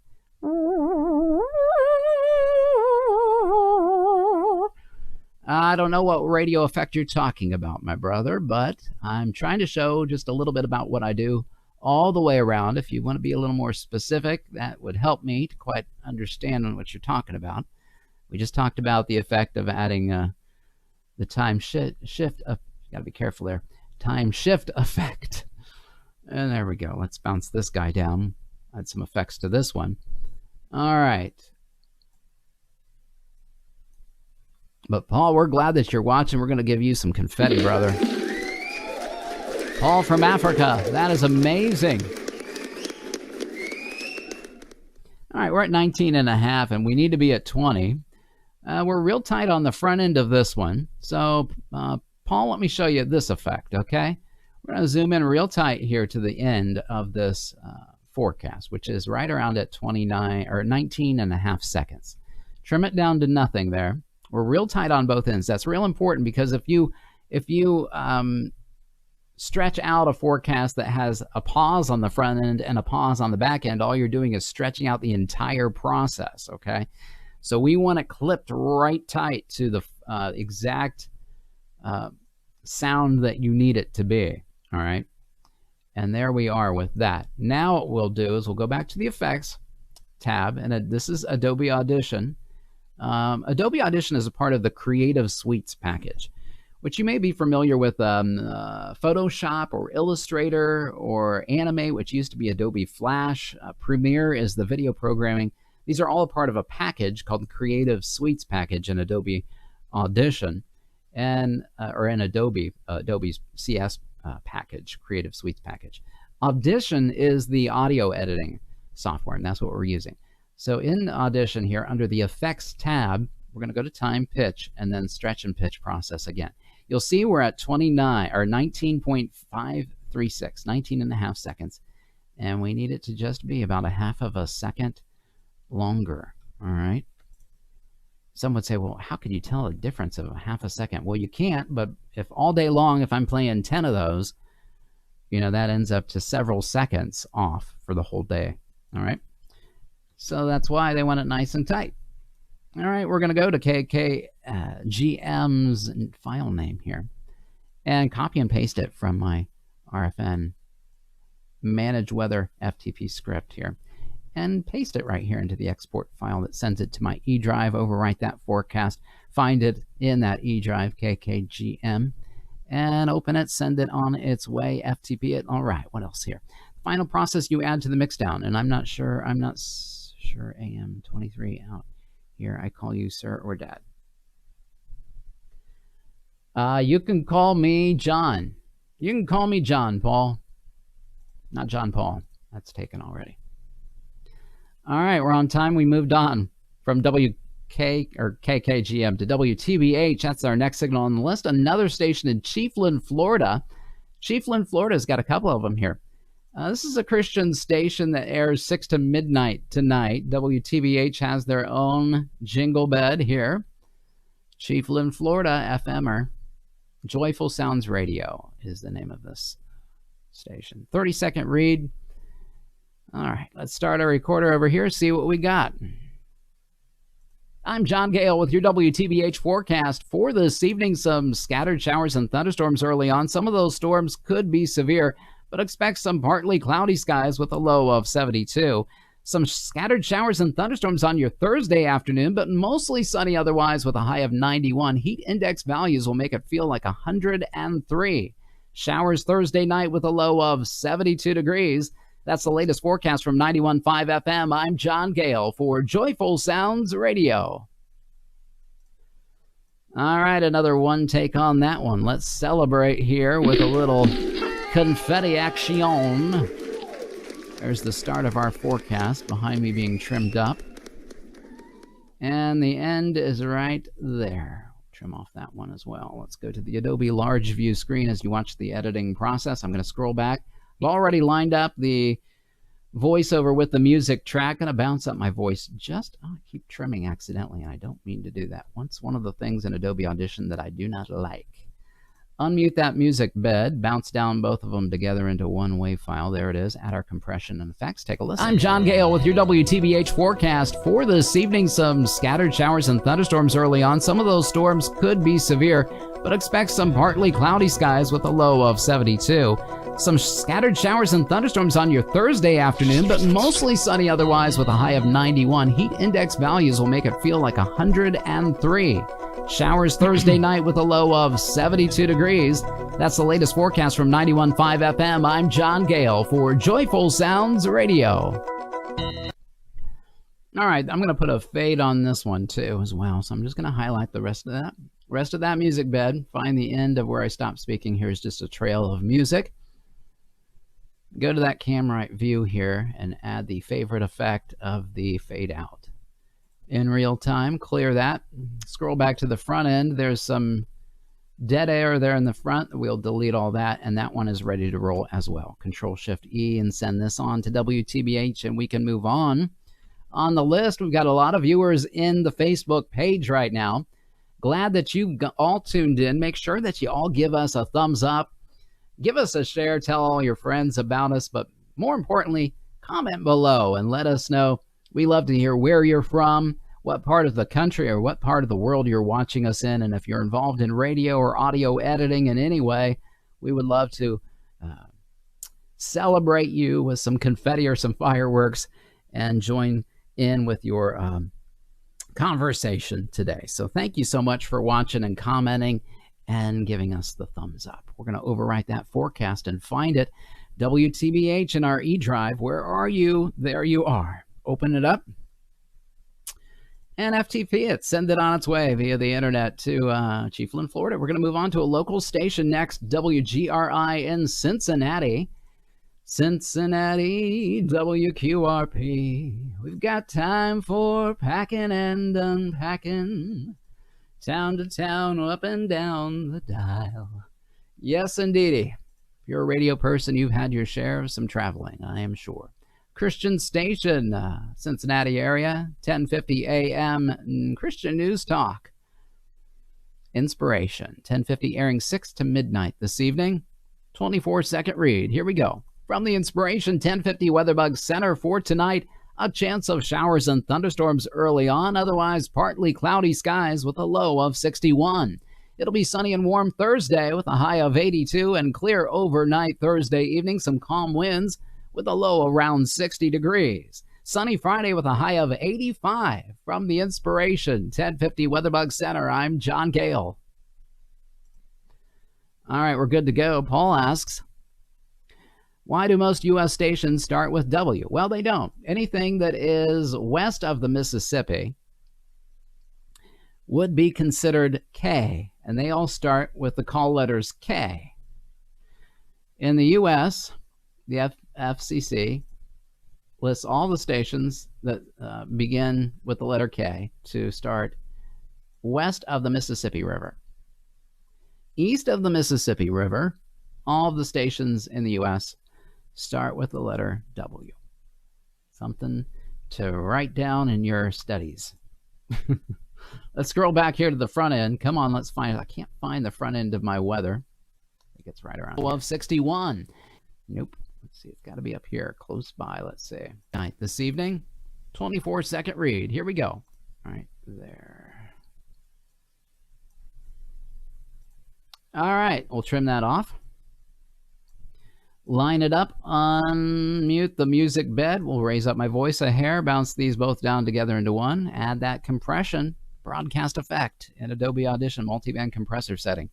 I don't know what radio effect you're talking about, my brother, but I'm trying to show just a little bit about what I do all the way around. If you want to be a little more specific, that would help me to quite understand what you're talking about. We just talked about the effect of adding the time shift. You got to be careful there. Time shift effect. And there we go. Let's bounce this guy down. Add some effects to this one. All right. But Paul, we're glad that you're watching. We're going to give you some confetti, brother. Paul from Africa. That is amazing. All right, we're at 19 and a half, and we need to be at 20. We're real tight on the front end of this one. So, Paul, let me show you this effect, okay? We're going to zoom in real tight here to the end of this forecast, which is right around at 29 or 19 and a half seconds. Trim it down to nothing there. We're real tight on both ends. That's real important because if you stretch out a forecast that has a pause on the front end and a pause on the back end, all you're doing is stretching out the entire process, okay? So we want it clipped right tight to the exact sound that you need it to be, all right? And there we are with that. Now what we'll do is we'll go back to the Effects tab, and this is Adobe Audition. Adobe Audition is a part of the Creative Suites package, which you may be familiar with Photoshop or Illustrator or Animate, which used to be Adobe Flash. Premiere is the video programming. These are all a part of a package called the Creative Suites package in Adobe Audition, and or in Adobe's CS package, Creative Suites package. Audition is the audio editing software, and that's what we're using. So in Audition here, under the Effects tab, we're going to go to Time, Pitch, and then Stretch and Pitch Process again. You'll see we're at 29 or 19.536, 19 and a half seconds, and we need it to just be about a half of a second longer. All right. Some would say, well, how could you tell a difference of a half a second? Well, you can't, but if all day long, if I'm playing 10 of those, you know, that ends up to several seconds off for the whole day. All right. So that's why they want it nice and tight. All right, we're going to go to KKGM's file name here and copy and paste it from my RFN Manage Weather FTP script here and paste it right here into the export file that sends it to my E drive. Overwrite that forecast, find it in that E drive, KKGM, and open it, send it on its way, FTP it. All right, what else here? Final process you add to the mixdown, and I'm not sure AM23 out here. I call you sir or dad. You can call me John. You can call me John, Paul. Not John Paul. That's taken already. All right, we're on time. We moved on from KKGM to WTBH. That's our next signal on the list. Another station in Chiefland, Florida. Chiefland, Florida's got a couple of them here. This is a Christian station that airs 6 to midnight tonight. WTBH has their own jingle bed here. Chiefland, Florida, FMer. Joyful Sounds Radio is the name of this station. 30-second read. All right, let's start our recorder over here, see what we got. I'm John Gale with your WTBH forecast for this evening. Some scattered showers and thunderstorms early on. Some of those storms could be severe, but expect some partly cloudy skies with a low of 72. Some scattered showers and thunderstorms on your Thursday afternoon, but mostly sunny otherwise with a high of 91. Heat index values will make it feel like 103. Showers Thursday night with a low of 72 degrees. That's the latest forecast from 91.5 FM. I'm John Gale for Joyful Sounds Radio. All right, another one take on that one. Let's celebrate here with a little confetti action. There's the start of our forecast behind me being trimmed up. And the end is right there. Trim off that one as well. Let's go to the Adobe Large View screen as you watch the editing process. I'm going to scroll back. I've already lined up the voiceover with the music track. Going to bounce up my voice just, I keep trimming accidentally, and I don't mean to do that. Once one of the things in Adobe Audition that I do not like. Unmute that music bed, bounce down both of them together into one WAV file. There it is. Add our compression and effects. Take a listen. I'm John Gale with your WTBH forecast for this evening. Some scattered showers and thunderstorms early on. Some of those storms could be severe, but expect some partly cloudy skies with a low of 72. Some scattered showers and thunderstorms on your Thursday afternoon, but mostly sunny otherwise with a high of 91. Heat index values will make it feel like 103. Showers Thursday night with a low of 72 degrees. That's the latest forecast from 91.5 FM. I'm John Gale for Joyful Sounds Radio. All right, I'm going to put a fade on this one too as well. So I'm just going to highlight the rest of that. Rest of that music bed. Find the end of where I stopped speaking. Here's just a trail of music. Go to that cam right view here and add the favorite effect of the fade out. In real time, clear that. Scroll back to the front end. There's some dead air there in the front. We'll delete all that, and that one is ready to roll as well. Control-Shift-E and send this on to WTBH, and we can move on. On the list, we've got a lot of viewers in the Facebook page right now. Glad that you all tuned in. Make sure that you all give us a thumbs up. Give us a share. Tell all your friends about us, but more importantly, comment below and let us know. We love to hear where you're from, what part of the country or what part of the world you're watching us in. And if you're involved in radio or audio editing in any way, we would love to celebrate you with some confetti or some fireworks and join in with your conversation today. So thank you so much for watching and commenting and giving us the thumbs up. We're going to overwrite that forecast and find it. WTBH in our eDrive. Where are you? There you are. Open it up and FTP it. Send it on its way via the internet to Chiefland, Florida. We're going to move on to a local station next, WGRI in Cincinnati. Cincinnati, WQRP. We've got time for packing and unpacking. Town to town, up and down the dial. Yes, indeedy. If you're a radio person, you've had your share of some traveling, I am sure. Christian station, Cincinnati area, 1050 AM, Christian News Talk. Inspiration, 1050 airing 6 to midnight this evening. 24-second read. Here we go. From the Inspiration 1050 Weatherbug Center for tonight, a chance of showers and thunderstorms early on, otherwise partly cloudy skies with a low of 61. It'll be sunny and warm Thursday with a high of 82 and clear overnight Thursday evening, some calm winds with a low around 60 degrees. Sunny Friday with a high of 85. From the Inspiration 1050 Weatherbug Center, I'm John Gale. All right, we're good to go. Paul asks, why do most U.S. stations start with W? Well, they don't. Anything that is west of the Mississippi would be considered K, and they all start with the call letters K. In the U.S., the FCC lists all the stations that begin with the letter K to start west of the Mississippi River. East of the Mississippi River, all of the stations in the U.S. start with the letter W. Something to write down in your studies. Let's scroll back here to the front end. Come on, let's find it. I can't find the front end of my weather. I think it's right around 1261. Nope. Let's see. It's got to be up here close by. Let's see. Night this evening. 24-second read. Here we go. All right. There. All right. We'll trim that off. Line it up, unmute the music bed. We'll raise up my voice a hair, bounce these both down together into one. Add that compression, broadcast effect in Adobe Audition multiband compressor setting.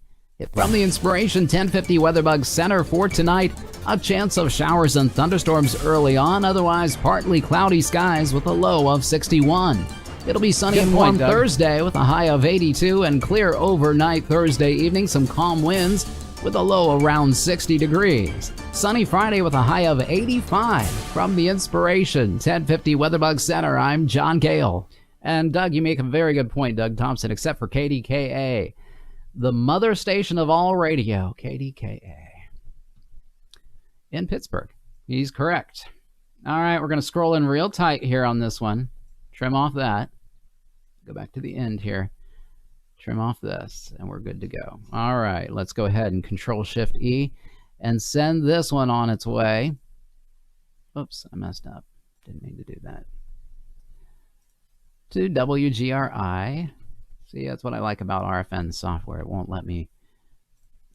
From the Inspiration 1050 WeatherBug Center for tonight, a chance of showers and thunderstorms early on, otherwise partly cloudy skies with a low of 61. It'll be sunny and warm Thursday with a high of 82 and clear overnight Thursday evening, some calm winds with a low around 60 degrees. Sunny Friday with a high of 85. From the Inspiration 1050 WeatherBug Center, I'm John Gale. And Doug, you make a very good point, Doug Thompson, except for KDKA. The mother station of all radio, KDKA, in Pittsburgh. He's correct. All right, we're going to scroll in real tight here on this one. Trim off that. Go back to the end here. Trim off this, and we're good to go. All right, let's go ahead and Control-Shift-E and send this one on its way. Oops, I messed up. Didn't mean to do that. To WGRI. See, that's what I like about RFN software. It won't let me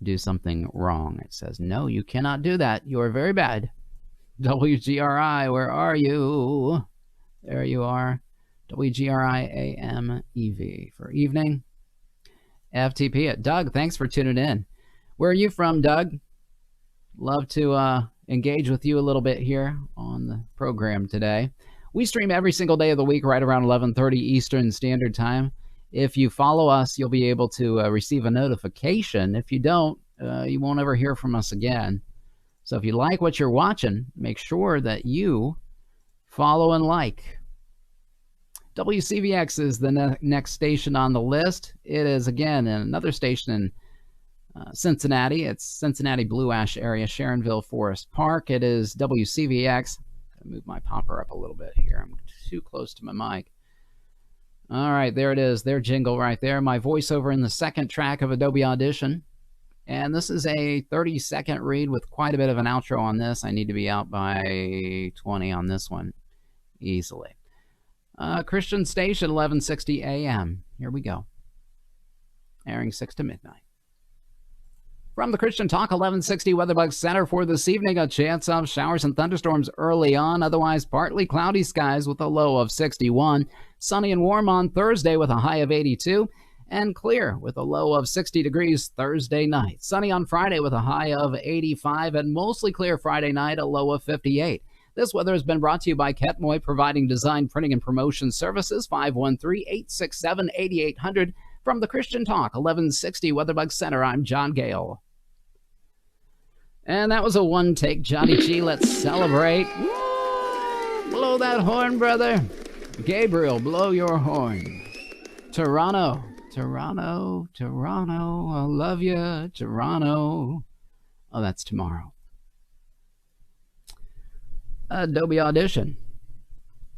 do something wrong. It says, no, you cannot do that. You are very bad. WGRI, where are you? There you are. WGRI AM EV for evening. FTP at Doug. Thanks for tuning in. Where are you from, Doug? Love to engage with you a little bit here on the program today. We stream every single day of the week right around 11:30 Eastern Standard Time. If you follow us, you'll be able to receive a notification. If you don't, you won't ever hear from us again. So if you like what you're watching, make sure that you follow and like. WCVX is the next station on the list. It is, again, another station in Cincinnati. It's Cincinnati Blue Ash area, Sharonville Forest Park. It is WCVX. I'll move my popper up a little bit here. I'm too close to my mic. All right, there it is. Their jingle right there. My voiceover in the second track of Adobe Audition. And this is a 30-second read with quite a bit of an outro on this. I need to be out by 20 on this one easily. Christian Station, 1160 a.m. Here we go. Airing 6 to midnight. From the Christian Talk 1160 WeatherBug Center for this evening, a chance of showers and thunderstorms early on, otherwise partly cloudy skies with a low of 61. Sunny and warm on Thursday with a high of 82, and clear with a low of 60 degrees Thursday night. Sunny on Friday with a high of 85, and mostly clear Friday night, a low of 58. This weather has been brought to you by Ketmoy, providing design, printing, and promotion services, 513-867-8800. From the Christian Talk 1160 WeatherBug Center, I'm John Gale. And that was a one-take Johnny G. Let's celebrate. Woo! Blow that horn, brother. Gabriel, blow your horn. Toronto, Toronto, Toronto, I love you, Toronto. Oh, that's tomorrow. Adobe Audition.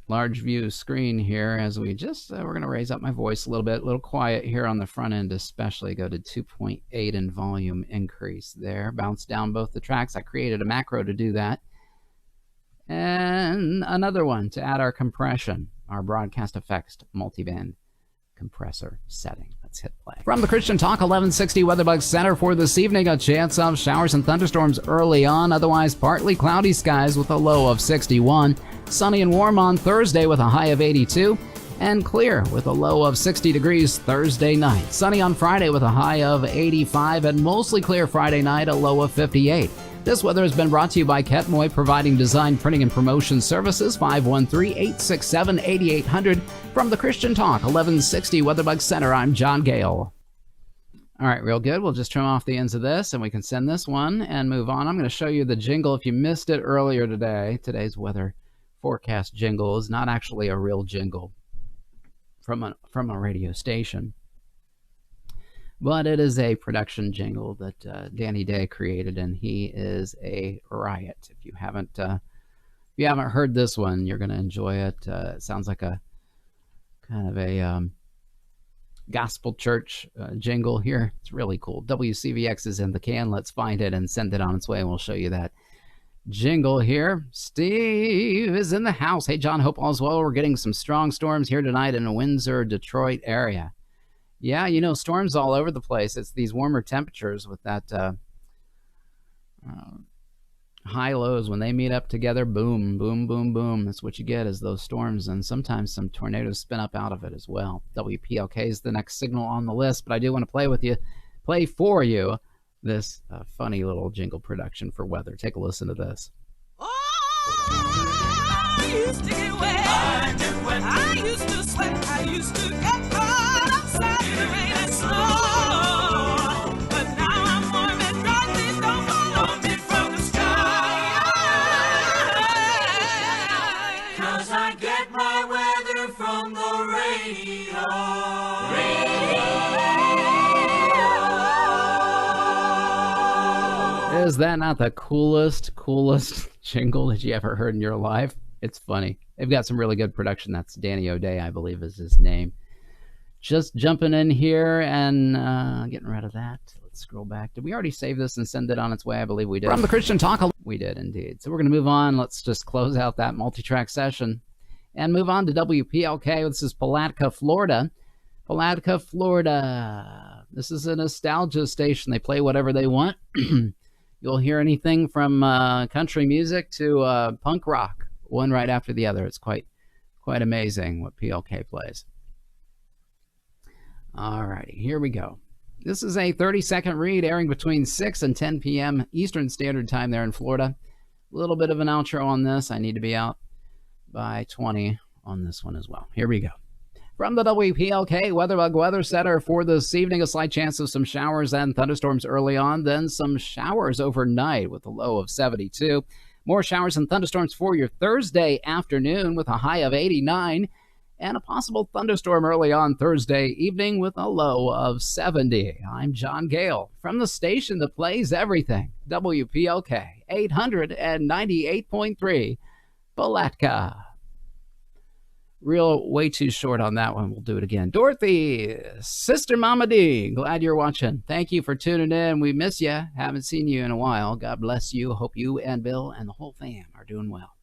Large view screen here as we just, we're going to raise up my voice a little quiet here on the front end, especially go to 2.8 in volume increase there. Bounce down both the tracks. I created a macro to do that. And another one to add our compression, our broadcast effects multiband compressor setting. Let's hit play. From the Christian Talk 1160 WeatherBug Center for this evening, a chance of showers and thunderstorms early on, otherwise partly cloudy skies with a low of 61. Sunny and warm on Thursday with a high of 82, and clear with a low of 60 degrees Thursday night. Sunny on Friday with a high of 85, and mostly clear Friday night, a low of 58. This weather has been brought to you by Ketmoy, providing design, printing, and promotion services, 513-867-8800. From the Christian Talk 1160 WeatherBug Center, I'm John Gale. All right, real good. We'll just trim off the ends of this, and we can send this one and move on. I'm going to show you the jingle. If you missed it earlier today, today's weather forecast jingle is not actually a real jingle from a radio station, but it is a production jingle that Danny Day created, and he is a riot. If you haven't heard this one, you're going to enjoy it. It sounds like a kind of a gospel church jingle here. It's really cool. WCVX is in the can. Let's find it and send it on its way, and we'll show you that jingle here. Steve is in the house. Hey, John, hope all's well. We're getting some strong storms here tonight in the Windsor, Detroit area. Yeah, you know, storms all over the place. It's these warmer temperatures with that high lows. When they meet up together, boom, boom, boom, boom. That's what you get, is those storms, and sometimes some tornadoes spin up out of it as well. WPLK is the next signal on the list, but I do want to play with you play for you this funny little jingle production for weather. Take a listen to this. Oh, I used to get wet. I used to sweat. I used to get caught outside in the rain and snow. But now I'm warm and dry. Please don't follow me from the sky. 'Cause I get my weather from the radio. Is that not the coolest jingle that you ever heard in your life? It's funny. They've got some really good production. That's Danny O'Day, I believe is his name. Just jumping in here and getting rid of that. Let's scroll back. Did we already save this and send it on its way? I believe we did. From the Christian Talk. We did indeed. So we're going to move on. Let's just close out that multi-track session and move on to WPLK. This is Palatka, Florida. Palatka, Florida. This is a nostalgia station. They play whatever they want. You'll hear anything from country music to punk rock, one right after the other. It's quite amazing what PLK plays. All righty, here we go. This is a 30-second read airing between 6 and 10 p.m. Eastern Standard Time there in Florida. A little bit of an outro on this. I need to be out by 20 on this one as well. Here we go. From the WPLK WeatherBug Weather Center for this evening, a slight chance of some showers and thunderstorms early on, then some showers overnight with a low of 72. More showers and thunderstorms for your Thursday afternoon with a high of 89, and a possible thunderstorm early on Thursday evening with a low of 70. I'm John Gale from the station that plays everything, WPLK 898.3 Palatka. Way too short on that one. We'll do it again. Dorothy, Sister Mama D, glad you're watching. Thank you for tuning in. We miss you. Haven't seen you in a while. God bless you. Hope you and Bill and the whole fam are doing well.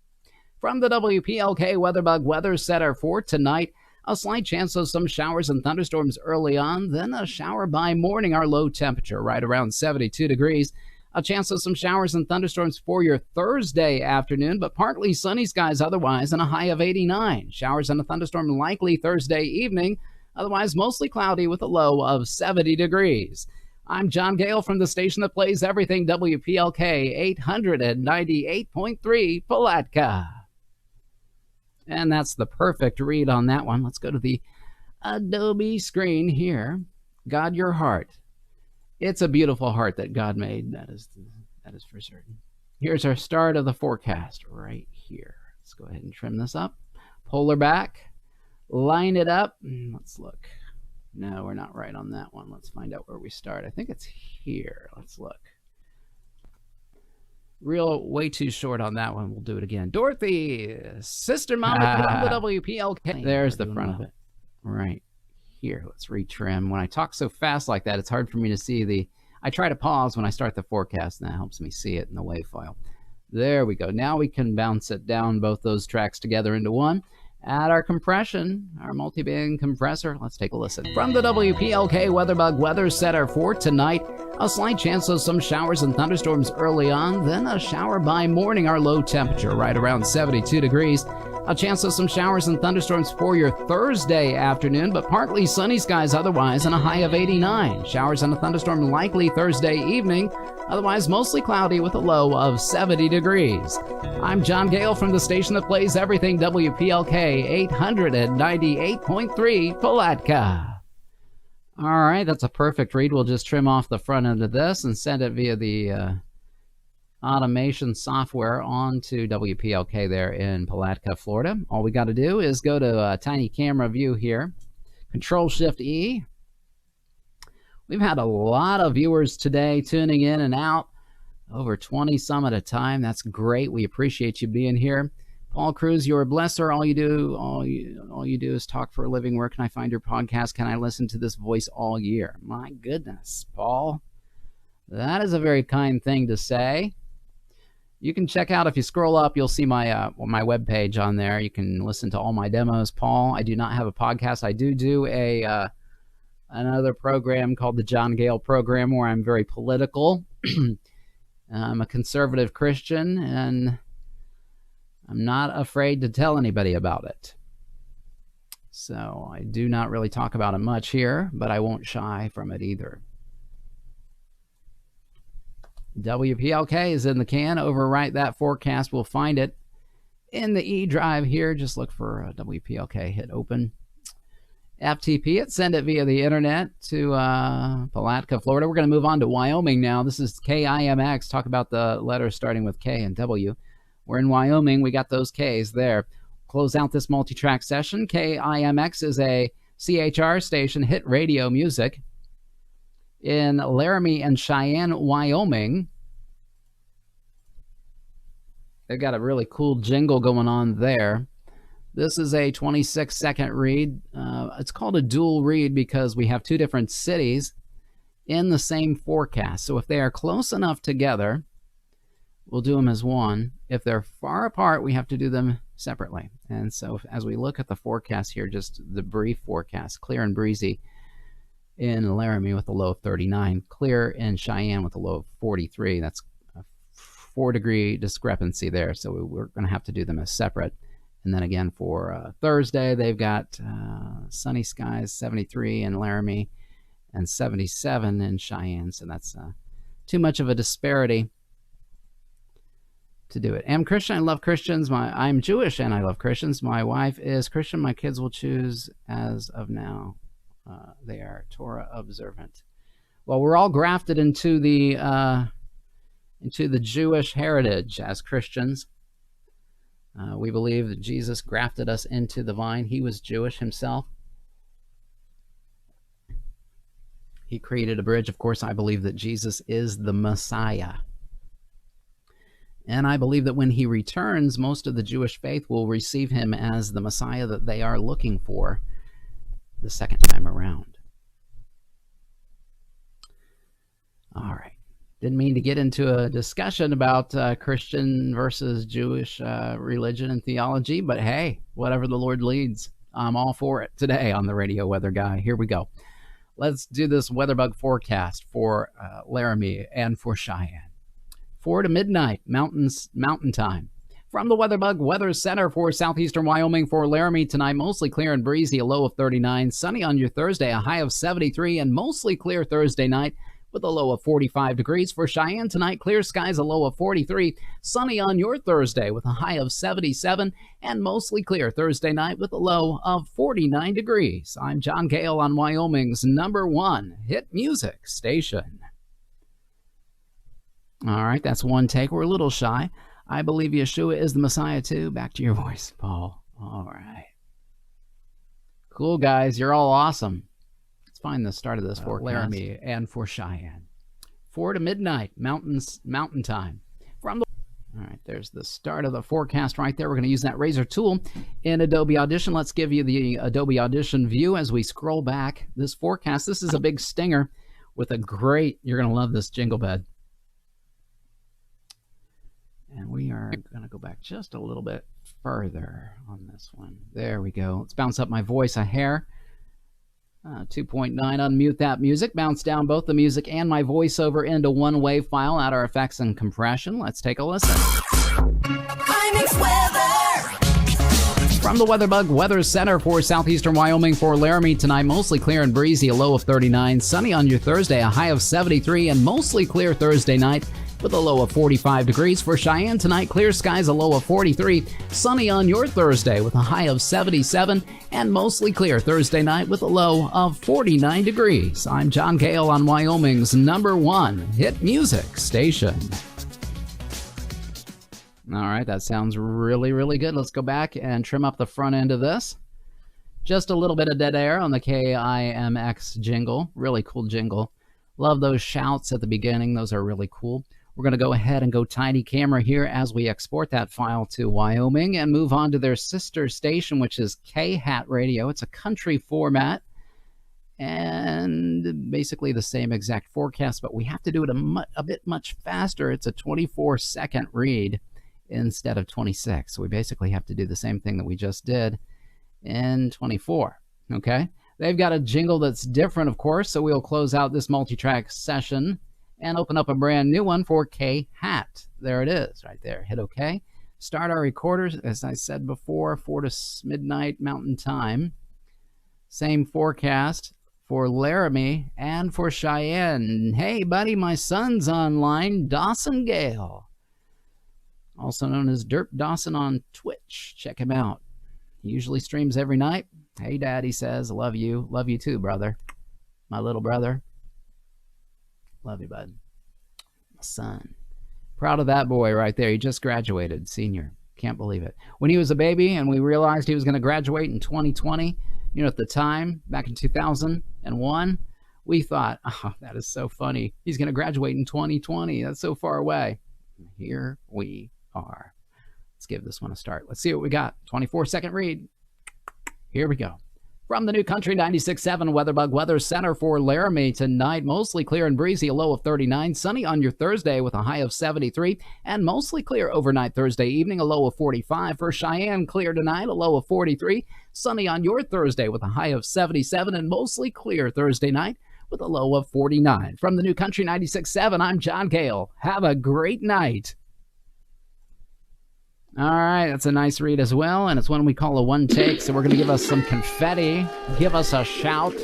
From the WPLK WeatherBug Weather Center for tonight, a slight chance of some showers and thunderstorms early on, then a shower by morning. Our low temperature right around 72 degrees. A chance of some showers and thunderstorms for your Thursday afternoon, but partly sunny skies otherwise, and a high of 89. Showers and a thunderstorm likely Thursday evening, otherwise mostly cloudy with a low of 70 degrees. I'm John Gale from the station that plays everything, WPLK 898.3 Palatka. And that's the perfect read on that one. Let's go to the Adobe screen here. God Your Heart. It's a beautiful heart that God made. That is for certain. Here's our start of the forecast right here. Let's go ahead and trim this up. Pull her back. Line it up. Let's look. No, we're not right on that one. Let's find out where we start. I think it's here. Let's look. Way too short on that one. We'll do it again. Dorothy, Sister Mama from the WPLK. There's the front of it. Right. Here, let's retrim. When I talk so fast like that, it's hard for me to see I try to pause when I start the forecast, and that helps me see it in the WAV file. There we go. Now we can bounce it down, both those tracks together into one. Add our compression, our multi-band compressor. Let's take a listen. From the WPLK WeatherBug Weather Center for tonight, a slight chance of some showers and thunderstorms early on, then a shower by morning. Our low temperature right around 72 degrees. A chance of some showers and thunderstorms for your Thursday afternoon, but partly sunny skies otherwise, and a high of 89. Showers and a thunderstorm likely Thursday evening, otherwise mostly cloudy with a low of 70 degrees. I'm John Gale from the station that plays everything, WPLK 898.3 Palatka. All right, that's a perfect read. We'll just trim off the front end of this and send it via the automation software onto WPLK there in Palatka, Florida. All we got to do is go to a tiny camera view here, Control-Shift-E. We've had a lot of viewers today tuning in and out, over 20 some at a time. That's great. We appreciate you being here. Paul Cruz, you're a blesser. All you do is talk for a living. Where can I find your podcast? Can I listen to this voice all year? My goodness, Paul, that is a very kind thing to say. You can check out, if you scroll up, you'll see my webpage on there. You can listen to all my demos. Paul, I do not have a podcast. I do another program called the John Gale Program, where I'm very political. I'm a conservative Christian, and I'm not afraid to tell anybody about it. So I do not really talk about it much here, but I won't shy from it either. WPLK is in the can. Overwrite that forecast. We'll find it in the E drive here. Just look for WPLK, hit open. FTP it, send it via the internet to Palatka, Florida. We're going to move on to Wyoming now. This is KIMX. Talk about the letters starting with K and W. We're in Wyoming. We got those Ks there. Close out this multi-track session. KIMX is a CHR station, hit radio music in Laramie and Cheyenne, Wyoming. They've got a really cool jingle going on there. This is a 26-second read. It's called a dual read because we have two different cities in the same forecast. So if they are close enough together, we'll do them as one. If they're far apart, we have to do them separately. And so as we look at the forecast here, just the brief forecast, clear and breezy in Laramie with a low of 39, clear in Cheyenne with a low of 43. That's a 4-degree discrepancy there. So we're going to have to do them as separate. And then again for Thursday, they've got sunny skies, 73 in Laramie and 77 in Cheyenne. So that's too much of a disparity to do it. I'm Christian. I love Christians. I'm Jewish and I love Christians. My wife is Christian. My kids will choose as of now. They are Torah observant. Well, we're all grafted into the Jewish heritage as Christians. We believe that Jesus grafted us into the vine. He was Jewish himself. He created a bridge. Of course, I believe that Jesus is the Messiah. And I believe that when he returns, most of the Jewish faith will receive him as the Messiah that they are looking for the second time around. All right. Didn't mean to get into a discussion about Christian versus Jewish religion and theology, but hey, whatever the Lord leads, I'm all for it today on the Radio Weather Guy. Here we go. Let's do this weather bug forecast for Laramie and for Cheyenne. 4 to midnight, mountain time. From the WeatherBug Weather Center for southeastern Wyoming for Laramie tonight, mostly clear and breezy, a low of 39. Sunny on your Thursday, a high of 73, and mostly clear Thursday night with a low of 45 degrees. For Cheyenne tonight, clear skies, a low of 43. Sunny on your Thursday with a high of 77, and mostly clear Thursday night with a low of 49 degrees. I'm John Gale on Wyoming's #1 hit music station. All right, that's one take. We're a little shy. I believe Yeshua is the Messiah too. Back to your voice, Paul. All right. Cool, guys. You're all awesome. Let's find the start of this for Laramie and for Cheyenne. 4 to midnight, mountain time. All right, there's the start of the forecast right there. We're going to use that razor tool in Adobe Audition. Let's give you the Adobe Audition view as we scroll back this forecast. This is a big stinger with a great, you're going to love this jingle bed. And we are going to go back just a little bit further on this one. There we go. Let's bounce up my voice a hair. 2.9, unmute that music. Bounce down both the music and my voiceover into one WAV file, add our effects and compression. Let's take a listen. From the WeatherBug Weather Center for southeastern Wyoming for Laramie tonight, mostly clear and breezy, a low of 39. Sunny on your Thursday, a high of 73, and mostly clear Thursday night with a low of 45 degrees. For Cheyenne tonight, clear skies, a low of 43. Sunny on your Thursday with a high of 77, and mostly clear Thursday night with a low of 49 degrees. I'm John Gale on Wyoming's #1 hit music station. All right, that sounds really, really good. Let's go back and trim up the front end of this. Just a little bit of dead air on the KIMX jingle. Really cool jingle. Love those shouts at the beginning. Those are really cool. We're going to go ahead and go tiny camera here as we export that file to Wyoming and move on to their sister station, which is K-Hat Radio. It's a country format and basically the same exact forecast, but we have to do it a bit much faster. It's a 24-second read instead of 26. So we basically have to do the same thing that we just did in 24, okay? They've got a jingle that's different, of course, so we'll close out this multi-track session and open up a brand new one for K-Hat. There it is, right there. Hit OK. Start our recorders, as I said before, 4 to midnight Mountain Time. Same forecast, for Laramie, and for Cheyenne. Hey, buddy, my son's online, Dawson Gale, also known as Derp Dawson on Twitch. Check him out. He usually streams every night. Hey, Daddy says, love you. Love you too, brother. My little brother. Love you, bud. My son. Proud of that boy right there. He just graduated, senior. Can't believe it. When he was a baby and we realized he was going to graduate in 2020, you know, at the time, back in 2001, we thought, oh, that is so funny. He's going to graduate in 2020. That's so far away. Here we are. Let's give this one a start. Let's see what we got. 24-second read. Here we go. From the New Country 96.7 WeatherBug Weather Center for Laramie tonight, mostly clear and breezy, a low of 39. Sunny on your Thursday with a high of 73. And mostly clear overnight Thursday evening, a low of 45. For Cheyenne, clear tonight, a low of 43. Sunny on your Thursday with a high of 77. And mostly clear Thursday night with a low of 49. From the New Country 96.7, I'm John Gale. Have a great night. All right, that's a nice read as well, and it's one we call a one take, so we're going to give us some confetti. Give us a shout.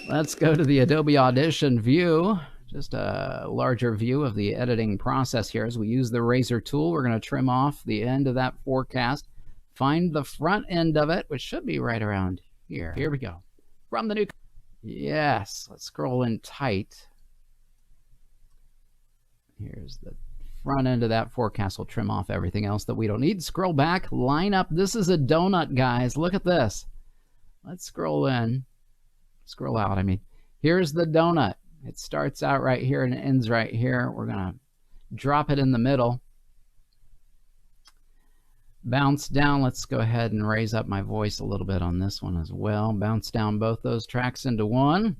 Let's go to the Adobe Audition view, just a larger view of the editing process here. As we use the razor tool, we're going to trim off the end of that forecast, find the front end of it, which should be right around here. Here we go. From the new... Yes, let's scroll in tight. Here's the front end of that forecast. Will trim off everything else that we don't need. Scroll back, line up. This is a donut, guys. Look at this. Let's scroll in. Scroll out, I mean. Here's the donut. It starts out right here and it ends right here. We're going to drop it in the middle. Bounce down. Let's go ahead and raise up my voice a little bit on this one as well. Bounce down both those tracks into one.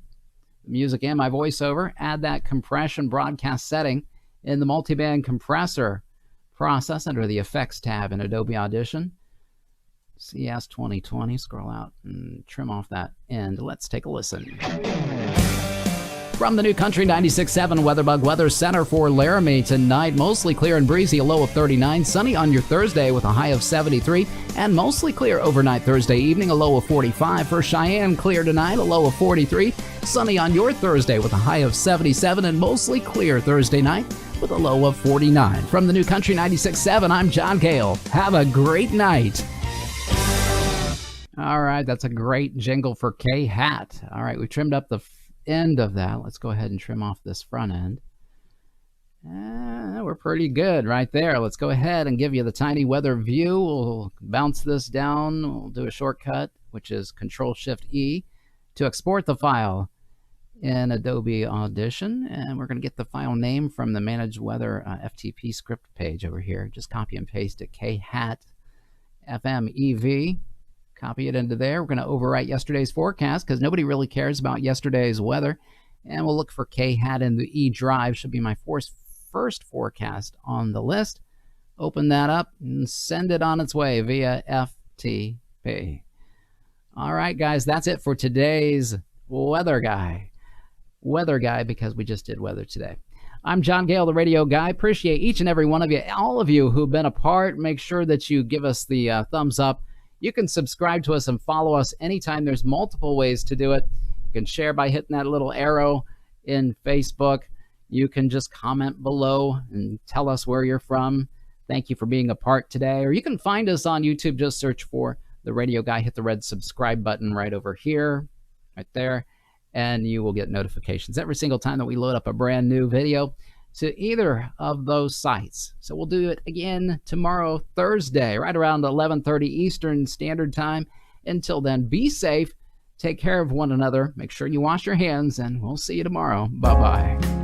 The music and my voiceover. Add that compression broadcast setting in the multiband compressor process under the effects tab in Adobe Audition. CS 2020, scroll out and trim off that end. Let's take a listen. From the New Country 96.7 WeatherBug Weather Center for Laramie tonight, mostly clear and breezy, a low of 39. Sunny on your Thursday with a high of 73. And mostly clear overnight Thursday evening, a low of 45. For Cheyenne, clear tonight, a low of 43. Sunny on your Thursday with a high of 77. And mostly clear Thursday night with a low of 49. From the New Country 96.7, I'm John Gale. Have a great night. All right, that's a great jingle for K-Hat. All right, we trimmed up the end of that. Let's go ahead and trim off this front end. We're pretty good right there. Let's go ahead and give you the tiny weather view. We'll bounce this down. We'll do a shortcut, which is Control-Shift-E to export the file in Adobe Audition. And we're going to get the file name from the Manage Weather FTP script page over here. Just copy and paste it, K-Hat FMEV. Copy it into there. We're going to overwrite yesterday's forecast because nobody really cares about yesterday's weather. And we'll look for K-Hat in the E drive. Should be my first forecast on the list. Open that up and send it on its way via FTP. All right, guys, that's it for today's Weather Guy. Weather Guy because we just did weather today. I'm John Gale, the radio guy. Appreciate each and every one of you, all of you who've been a part. Make sure that you give us the thumbs up. You can subscribe to us and follow us anytime. There's multiple ways to do it. You can share by hitting that little arrow in Facebook. You can just comment below and tell us where you're from. Thank you for being a part today. Or you can find us on YouTube. Just search for The Radio Guy. Hit the red subscribe button right over here, right there, and you will get notifications every single time that we load up a brand new video to either of those sites. So we'll do it again tomorrow, Thursday, right around 11:30 Eastern Standard Time. Until then, be safe, take care of one another, make sure you wash your hands, and we'll see you tomorrow. Bye-bye.